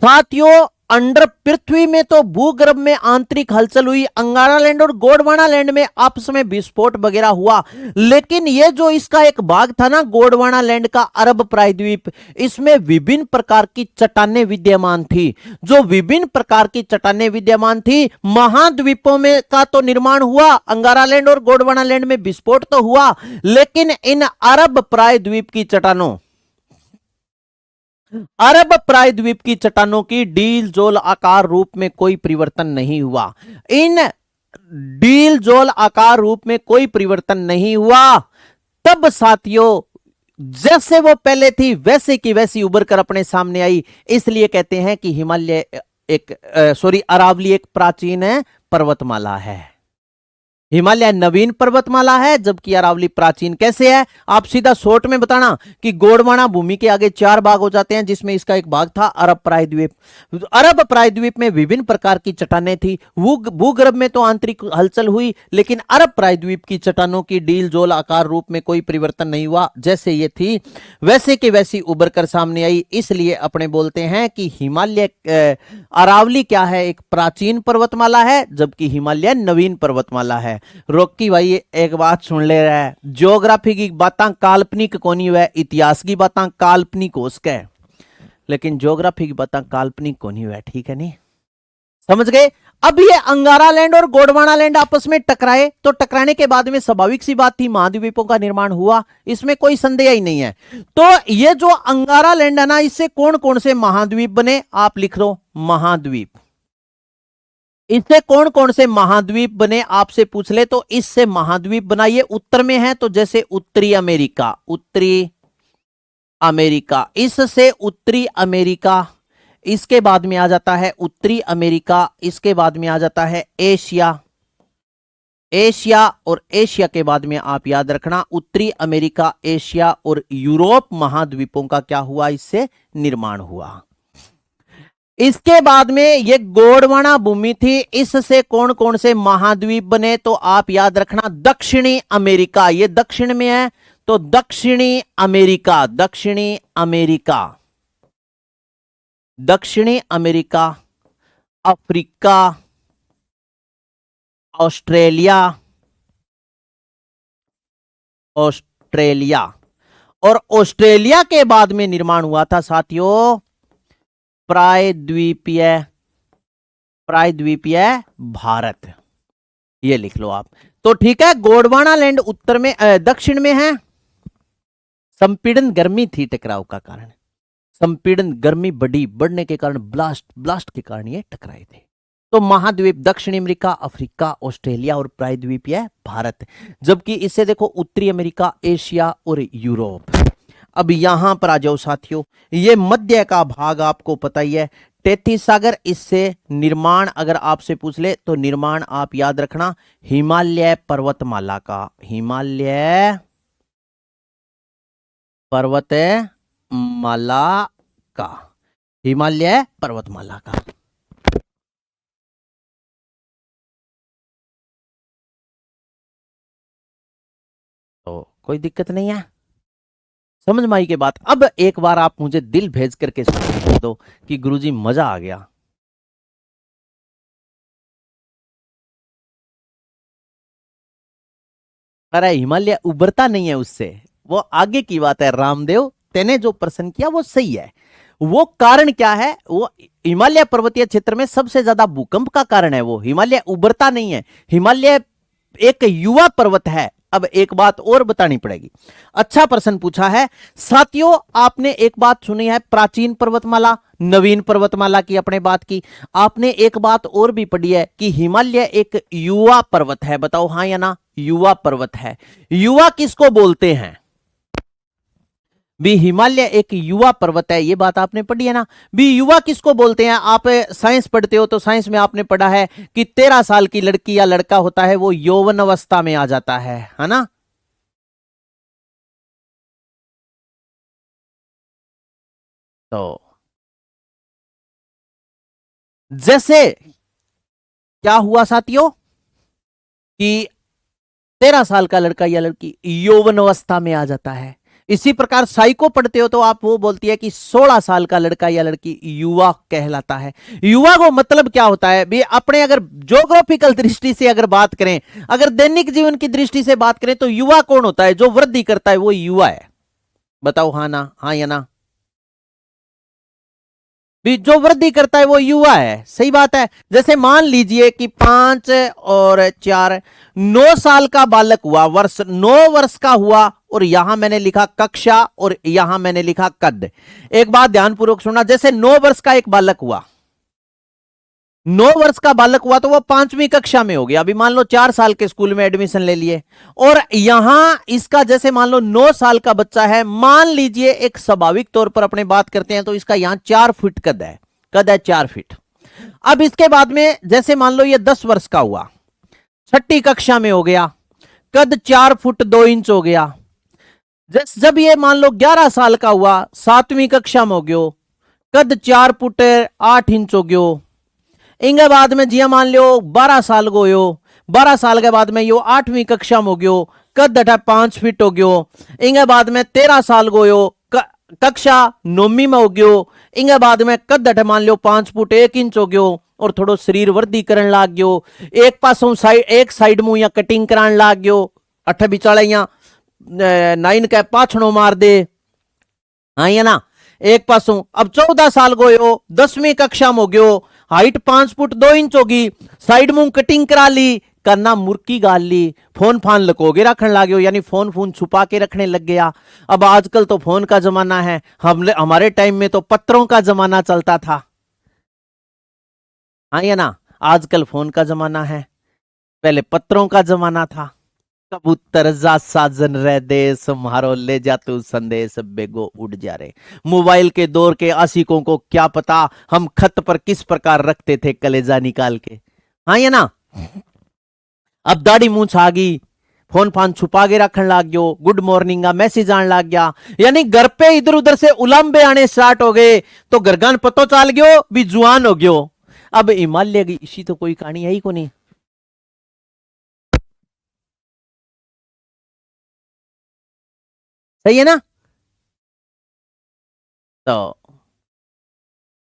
A: साथियों, अंडर पृथ्वी में तो भूगर्भ में आंतरिक हलचल हुई, अंगारा लैंड और गोंडवाना लैंड में आपस में विस्फोट वगैरह हुआ, लेकिन ये जो इसका एक भाग था ना गोंडवाना लैंड का अरब प्रायद्वीप, इसमें विभिन्न प्रकार की चट्टानें विद्यमान थी। जो विभिन्न प्रकार की चट्टानें विद्यमान थी, महाद्वीपों में का तो निर्माण हुआ, अंगारा लैंड और गोंडवाना लैंड में विस्फोट तो हुआ, लेकिन इन अरब प्रायद्वीप की चट्टानों, अरब प्रायद्वीप की चट्टानों की डील जोल आकार रूप में कोई परिवर्तन नहीं हुआ। इन डील जोल आकार रूप में कोई परिवर्तन नहीं हुआ। तब साथियों, जैसे वो पहले थी वैसे की वैसी उभर कर अपने सामने आई। इसलिए कहते हैं कि हिमालय अरावली एक प्राचीन पर्वतमाला है। हिमालय नवीन पर्वतमाला है, जबकि अरावली प्राचीन। कैसे है? आप सीधा शॉर्ट में बताना कि गोंडवाना भूमि के आगे 4 भाग हो जाते हैं, जिसमें इसका एक भाग था अरब प्रायद्वीप। अरब प्रायद्वीप में विभिन्न प्रकार की चट्टानें थी, भूगर्भ में तो आंतरिक हलचल हुई, लेकिन अरब प्रायद्वीप की चट्टानों की डील जोल आकार रूप में कोई परिवर्तन नहीं हुआ। जैसे ये थी वैसे की वैसी उभर कर सामने आई। इसलिए अपने बोलते हैं कि हिमालय अरावली क्या है? एक प्राचीन पर्वतमाला है, जबकि हिमालय नवीन पर्वतमाला है। रोकी भाई एक बात सुन ले रहा है, ज्योग्राफी की बातें काल्पनिक कोनी हुआ, इतिहास की बातें काल्पनिक हो सके, लेकिन ज्योग्राफी की बातें काल्पनिक कोनी हुआ। ठीक है, नहीं समझ गए? अब ये अंगारा लैंड और गोंडवाना लैंड आपस में टकराए, तो टकराने के बाद में स्वाभाविक सी बात थी, महाद्वीपों का निर्माण हुआ, इसमें कोई संदेह ही नहीं है। तो ये जो अंगारा लैंड है ना, इससे कौन कौन से महाद्वीप बने? आप लिख लो महाद्वीप। इससे कौन कौन से महाद्वीप बने आपसे पूछ ले तो इससे महाद्वीप बना, ये उत्तर में है, तो जैसे उत्तरी अमेरिका, उत्तरी अमेरिका, इससे उत्तरी अमेरिका, इसके बाद में आ जाता है उत्तरी अमेरिका, इसके बाद में आ जाता है एशिया, एशिया और एशिया के बाद में आप याद रखना उत्तरी अमेरिका, एशिया और यूरोप महाद्वीपों का क्या हुआ? इससे निर्माण हुआ। इसके बाद में ये गोंडवाना भूमि थी, इससे कौन कौन से महाद्वीप बने? तो आप याद रखना दक्षिणी अमेरिका, ये दक्षिण में है, तो दक्षिणी अमेरिका, दक्षिणी अमेरिका, दक्षिणी अमेरिका, अफ्रीका, ऑस्ट्रेलिया, ऑस्ट्रेलिया और ऑस्ट्रेलिया के बाद में निर्माण हुआ था साथियों प्रायद्वीपीय, प्रायद्वीपीय भारत। ये लिख लो आप। तो ठीक है, गोंडवाना लैंड उत्तर में दक्षिण में है। संपीड़न गर्मी थी टकराव का कारण, संपीड़न गर्मी बढ़ने के कारण ब्लास्ट के कारण ये टकराए थे। तो महाद्वीप दक्षिणी अमेरिका, अफ्रीका, ऑस्ट्रेलिया और प्रायद्वीपीय भारत, जबकि इससे देखो उत्तरी अमेरिका, एशिया और यूरोप। अब यहां पर आ जाओ साथियों, ये मध्य का भाग आपको पता ही है, 33 सागर, इससे निर्माण अगर आपसे पूछ ले तो निर्माण आप याद रखना हिमालय पर्वतमाला का, हिमालय पर्वतमाला का, हिमालय पर्वतमाला का। तो कोई दिक्कत नहीं है, समझ में आई के बात। अब एक बार आप मुझे दिल भेज करके सुना दो कि गुरुजी मजा आ गया। अरे हिमालय उभरता नहीं है उससे, वो आगे की बात है। रामदेव तेने जो प्रश्न किया वो सही है। वो कारण क्या है? वो हिमालय पर्वतीय क्षेत्र में सबसे ज्यादा भूकंप का कारण है। वो हिमालय उभरता नहीं है, हिमालय एक युवा पर्वत है। अब एक बात और बतानी पड़ेगी। अच्छा प्रश्न पूछा है साथियों, आपने एक बात सुनी है प्राचीन पर्वतमाला नवीन पर्वतमाला की अपने बात की। आपने एक बात और भी पढ़ी है कि हिमालय एक युवा पर्वत है। बताओ हाँ या ना? युवा पर्वत है। युवा किसको बोलते हैं? बी हिमालय एक युवा पर्वत है, ये बात आपने पढ़ी है ना। बी युवा किसको बोलते हैं, आप साइंस पढ़ते हो तो साइंस में आपने पढ़ा है कि 13 साल की लड़की या लड़का होता है वो यौवन अवस्था में आ जाता है ना। तो जैसे क्या हुआ साथियों कि 13 साल का लड़का या लड़की यौवन अवस्था में आ जाता है। इसी प्रकार साइको पढ़ते हो तो आप वो बोलती है कि 16 साल का लड़का या लड़की युवा कहलाता है। युवा को मतलब क्या होता है भी, अपने अगर ज्योग्राफिकल दृष्टि से अगर बात करें, अगर दैनिक जीवन की दृष्टि से बात करें तो युवा कौन होता है, जो वृद्धि करता है वो युवा है। बताओ हाँ ना, हाँ या ना। भी जो वृद्धि करता है वो युवा है, सही बात है। जैसे मान लीजिए कि 5 और 4 9 साल का बालक हुआ, वर्ष 9 वर्ष का हुआ, और यहां मैंने लिखा कक्षा और यहां मैंने लिखा कद। एक बात ध्यानपूर्वक सुनना, जैसे 9 वर्ष का एक बालक हुआ, 9 वर्ष का बालक हुआ तो वो 5वीं कक्षा में हो गया। अभी मान लो 4 साल के स्कूल में एडमिशन ले लिए, और यहां इसका जैसे मान लो 9 साल का बच्चा है, मान लीजिए एक स्वाभाविक तौर पर अपने बात करते हैं तो इसका यहां 4 फीट कद है, कद है 4 फीट। अब इसके बाद में जैसे मान लो ये 10 वर्ष का हुआ, 6ठी कक्षा में हो गया, कद 4 फुट 2 इंच हो गया। जब ये मान लो 11 साल का हुआ, 7वीं कक्षा में हो गयो, कद 4 फुट 8 इंच हो गयो। इंगे बाद में जिया मान लो 12 साल को हो, 12 साल के बाद में यो 8वीं कक्षा में हो गयो, कद 5 फीट हो गयो। इंगे बाद में 13 साल को हो, कक्षा 9वीं में हो गयो। इंगे बाद में कद मान लो 5 फुट 1 इंच हो गयो, और थोड़ो शरीर वृद्धि करन लाग गयो। एक पासों साइड, एक साइड मुंह या कटिंग करान लाग गयो, अठे बिचाले या 9 के पाछड़ो मार दे, हाँ या ना। एक पासों अब 14 साल को हो, 10वीं कक्षा में हो गयो, हाइट 5 फुट 2 इंच होगी, साइड मुंह कटिंग करा ली, करना मुर्की गाल ली, फोन फान लकोगे रखने लगे, यानी फोन फोन छुपा के रखने लग गया। अब आजकल तो फोन का जमाना है, हमारे टाइम में तो पत्रों का जमाना चलता था, हाँ या ना। आजकल फोन का जमाना है, पहले पत्रों का जमाना था। कबूतर जा साजन रह देश मारो, ले जा तू संदेश बेगो उड़ जा रे। मोबाइल के दौर के आशिकों को क्या पता हम खत पर किस प्रकार रखते थे कलेजा निकाल के, हाँ या ना। अब दाढ़ी मूंछ आ गई, फोन फान छुपा के रखने लग गयो, गुड मॉर्निंग का मैसेज आने लग गया, यानी घर पे इधर उधर से उलाम्बे आने स्टार्ट हो गए, तो घरगान पतो चल गयो भी जुआन हो गयो। अब हिमालय की इसी तो कोई कहानी है ही को नहीं, सही है ना। तो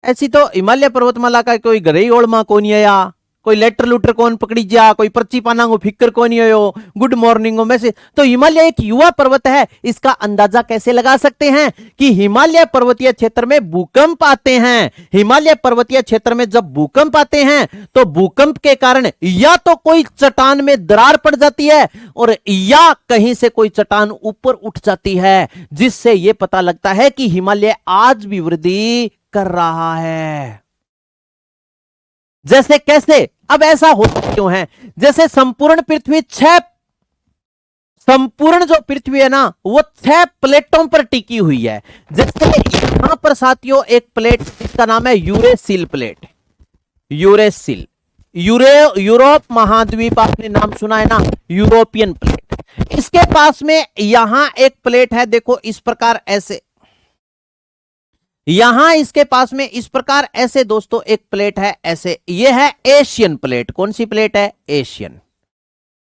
A: ऐसी तो हिमालय पर्वतमाला का कोई घर ही ओढ़ को नहीं आया, कोई लेटर लूटर कौन पकड़ी जा, कोई पर्ची पाना को फिक्र को नहीं हो, गुड मॉर्निंग मैसेज। तो हिमालय एक युवा पर्वत है, इसका अंदाजा कैसे लगा सकते हैं कि हिमालय पर्वतीय क्षेत्र में भूकंप आते हैं। हिमालय पर्वतीय क्षेत्र में जब भूकंप आते हैं तो भूकंप के कारण या तो कोई चट्टान में दरार पड़ जाती है, और या कहीं से कोई चट्टान ऊपर उठ जाती है, जिससे यह पता लगता है कि हिमालय आज भी वृद्धि कर रहा है। जैसे कैसे, अब ऐसा होता क्यों है, जैसे संपूर्ण पृथ्वी संपूर्ण जो पृथ्वी है ना वो 6 प्लेटों पर टिकी हुई है। जैसे यहां पर साथियों एक प्लेट, इसका नाम है यूरेसिल प्लेट, यूरेसिल, यूरोप महाद्वीप, आपने नाम सुना है ना, यूरोपियन प्लेट। इसके पास में यहां एक प्लेट है, देखो इस प्रकार ऐसे, यहां इसके पास में इस प्रकार ऐसे दोस्तों एक प्लेट है ऐसे, यह है एशियन प्लेट। कौन सी प्लेट है, एशियन,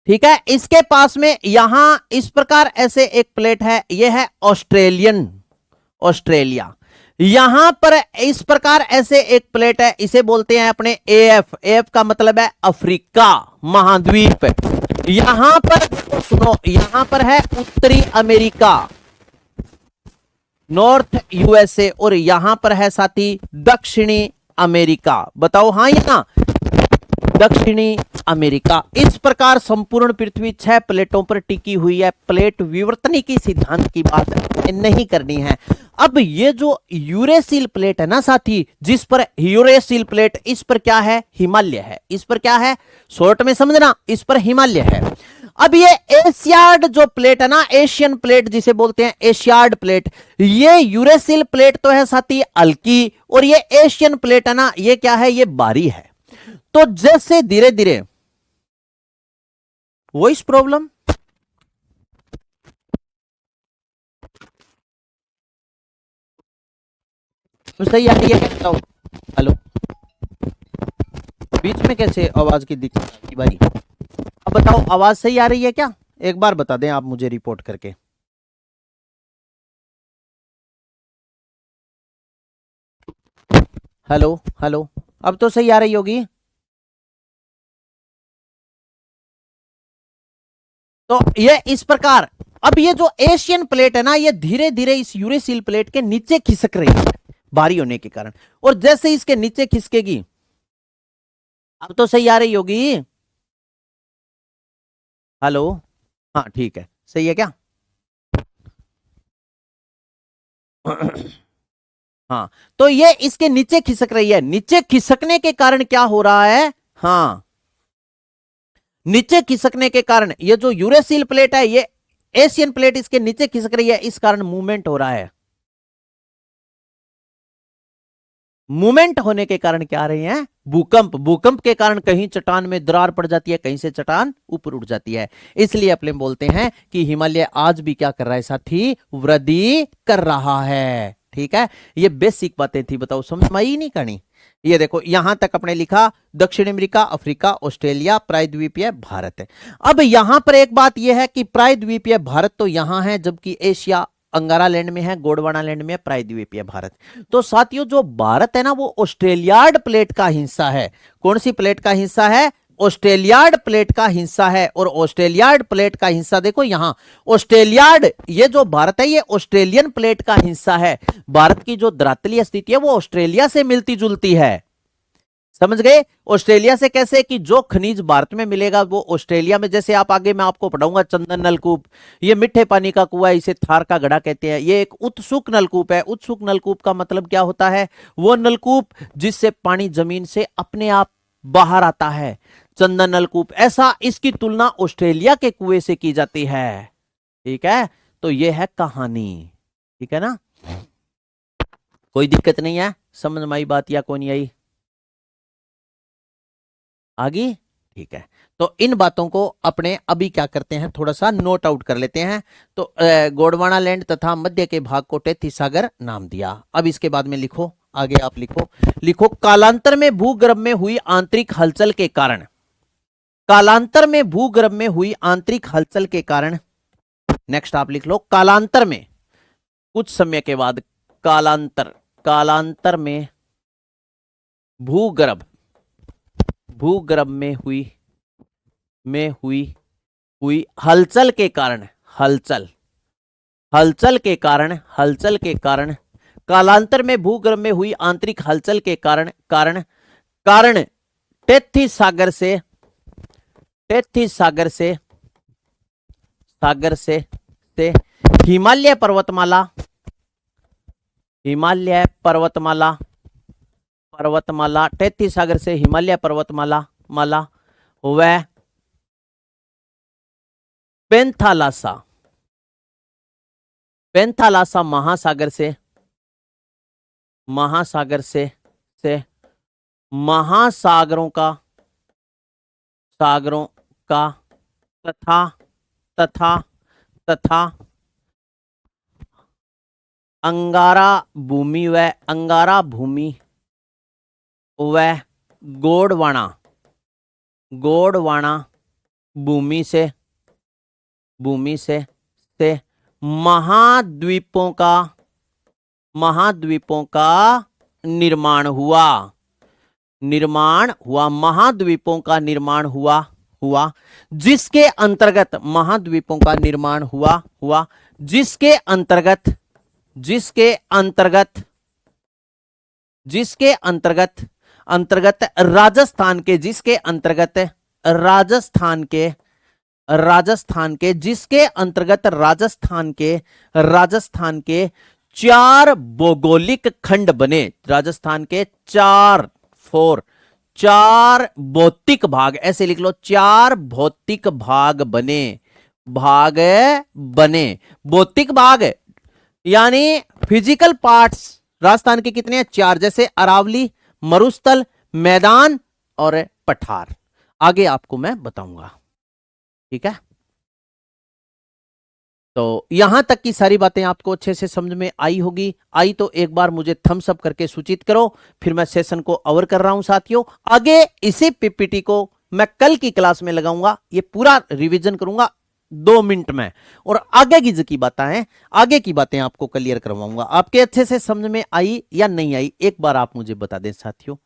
A: ठीक है। इसके पास में यहां इस प्रकार ऐसे एक प्लेट है, यह है ऑस्ट्रेलियन, ऑस्ट्रेलिया। यहां पर इस प्रकार ऐसे एक प्लेट है, इसे बोलते हैं अपने एएफ, एएफ का मतलब है अफ्रीका महाद्वीप। यहां पर सुनो, यहां पर है उत्तरी अमेरिका, नॉर्थ यूएसए, और यहां पर है साथी दक्षिणी अमेरिका। बताओ हाँ या ना, दक्षिणी अमेरिका। इस प्रकार संपूर्ण पृथ्वी 6 प्लेटों पर टिकी हुई है। प्लेट विवर्तनिकी सिद्धांत की बात नहीं करनी है। अब ये जो यूरेसिल प्लेट है ना साथी, जिस पर यूरेसिल प्लेट, इस पर क्या है, हिमालय है। इस पर क्या है, शॉर्ट में समझना, इस पर हिमालय है। अब ये एशियाड जो प्लेट है ना, एशियन प्लेट जिसे बोलते हैं, एशियाड प्लेट, ये यूरेसिल प्लेट तो है साथी हल्की, और ये एशियन प्लेट है ना, ये क्या है, ये भारी है। तो जैसे धीरे धीरे वॉइस प्रॉब्लम, तो सही आ रही है क्या, बताओ। हेलो, बीच में कैसे आवाज की दिक्कत आती भाई, अब बताओ आवाज सही आ रही है क्या, एक बार बता दें आप मुझे रिपोर्ट करके। हेलो हेलो, अब तो सही आ रही होगी। तो ये इस प्रकार, अब ये जो एशियन प्लेट है ना, ये धीरे धीरे इस यूरेसिल प्लेट के नीचे खिसक रही है भारी होने के कारण, और जैसे इसके नीचे खिसकेगी, अब तो सही आ रही होगी। हेलो, हाँ ठीक है, सही है क्या। हाँ, तो ये इसके नीचे खिसक रही है, नीचे खिसकने के कारण क्या हो रहा है, हाँ, नीचे खिसकने के कारण ये जो यूरेसिल प्लेट है, ये एशियन प्लेट इसके नीचे खिसक रही है, इस कारण मूवमेंट हो रहा है। मूवमेंट होने के कारण क्या आ रही है, भूकंप, भूकंप के कारण कहीं चट्टान में दरार पड़ जाती है, कहीं से चट्टान ऊपर उठ जाती है। इसलिए अपने बोलते हैं कि हिमालय आज भी क्या कर रहा है साथी, वृद्धि कर रहा है। ठीक है, ये बेसिक बातें थी, बताओ समझ में आई नहीं करनी। ये देखो यहां तक अपने लिखा दक्षिण अमेरिका, अफ्रीका, ऑस्ट्रेलिया, प्रायद्वीपीय भारत है। अब यहां पर एक बात यह है कि प्रायद्वीपीय भारत तो यहां है, जबकि एशिया अंगारा लैंड में है, गोंडवाना लैंड में है, प्रायद्वीपीय भारत। तो साथियों जो भारत है ना, वो ऑस्ट्रेलियाड प्लेट का हिस्सा है। कौन सी प्लेट का हिस्सा है, ऑस्ट्रेलियाड प्लेट का हिस्सा है। और ऑस्ट्रेलियाड प्लेट का हिस्सा देखो यहां, ऑस्ट्रेलियाड, ये जो भारत है ये ऑस्ट्रेलियन प्लेट का हिस्सा है। भारत की जो धरातलीय स्थिति है वो ऑस्ट्रेलिया से मिलती जुलती है, समझ गए। ऑस्ट्रेलिया से कैसे, कि जो खनिज भारत में मिलेगा वो ऑस्ट्रेलिया में, जैसे आप आगे मैं आपको पढ़ाऊंगा चंदन नलकूप, ये मीठे पानी का कुआं, इसे थार का घड़ा कहते हैं। ये एक उत्सुक नलकूप है। उत्सुक नलकूप का मतलब क्या होता है, वो नलकूप जिससे पानी जमीन से अपने आप बाहर आता है, चंदन नलकूप। ऐसा इसकी तुलना ऑस्ट्रेलिया के कुएं से की जाती है। ठीक है, तो ये है कहानी, ठीक है ना, कोई दिक्कत नहीं है, समझ में आई बात या कौन नहीं आई, आगे। ठीक है, तो इन बातों को अपने अभी क्या करते हैं, थोड़ा सा नोट आउट कर लेते हैं। तो गोंडवाना लैंड तथा मध्य के भाग को टेथी सागर नाम दिया। अब इसके बाद में लिखो, आगे आप लिखो, लिखो कालांतर में भूगर्भ में हुई आंतरिक हलचल के कारण, कालांतर में भूगर्भ में हुई आंतरिक हलचल के कारण, नेक्स्ट आप लिख लो, कालांतर में, कुछ समय के बाद, कालांतर, कालांतर में भूगर्भ, भूगर्भ में हुई हलचल के कारण, हलचल, हलचल के कारण, हलचल के कारण, कालांतर में भूगर्भ में हुई आंतरिक हलचल के कारण, कारण टेथी सागर से, टेथी सागर से, सागर से हिमालय पर्वतमाला, हिमालय पर्वतमाला, पर्वतमाला, टेथी सागर से हिमालय पर्वतमाला माला व पेंथालासा, पेंथालासा महासागर से, महासागर से महासागरों का, सागरों का, तथा तथा तथा अंगारा भूमि व अंगारा भूमि व गोंडवाना, गोंडवाना भूमि से, भूमि से महाद्वीपों का, महाद्वीपों का निर्माण हुआ, निर्माण हुआ, महाद्वीपों का निर्माण हुआ, जिसके अंतर्गत, महाद्वीपों का निर्माण हुआ, जिसके अंतर्गत, जिसके अंतर्गत, जिसके अंतर्गत, अंतर्गत राजस्थान के, जिसके अंतर्गत राजस्थान के, राजस्थान के, जिसके अंतर्गत राजस्थान के, राजस्थान के 4 भौगोलिक खंड बने, राजस्थान के 4 चार भौतिक भाग, ऐसे लिख लो, चार भौतिक भाग बने, भाग बने, भौतिक भाग यानी फिजिकल पार्ट्स राजस्थान के कितने हैं? चार, जैसे अरावली, मरुस्थल, मैदान और पठार। आगे आपको मैं बताऊंगा, ठीक है। तो यहां तक की सारी बातें आपको अच्छे से समझ में आई होगी। आई तो एक बार मुझे थम्स अप करके सूचित करो, फिर मैं सेशन को ओवर कर रहा हूं साथियों। आगे इसी पीपीटी को मैं कल की क्लास में लगाऊंगा, ये पूरा रिवीजन करूंगा 2 मिनट में, और आगे की जो की बातें हैं, आगे की बातें आपको क्लियर करवाऊंगा। आपके अच्छे से समझ में आई या नहीं आई, एक बार आप मुझे बता दें साथियों।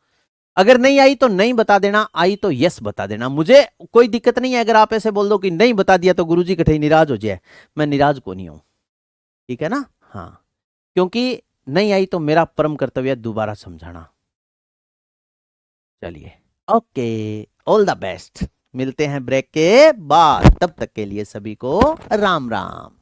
A: अगर नहीं आई तो नहीं बता देना, आई तो यस बता देना, मुझे कोई दिक्कत नहीं है। अगर आप ऐसे बोल दो कि नहीं बता दिया तो गुरुजी कठे निराज हो जाए, मैं निराज को नहीं हूं, ठीक है ना। हाँ, क्योंकि नहीं आई तो मेरा परम कर्तव्य दोबारा समझाना। चलिए, ओके, ऑल द बेस्ट, मिलते हैं ब्रेक के बाद, तब तक के लिए सभी को राम राम।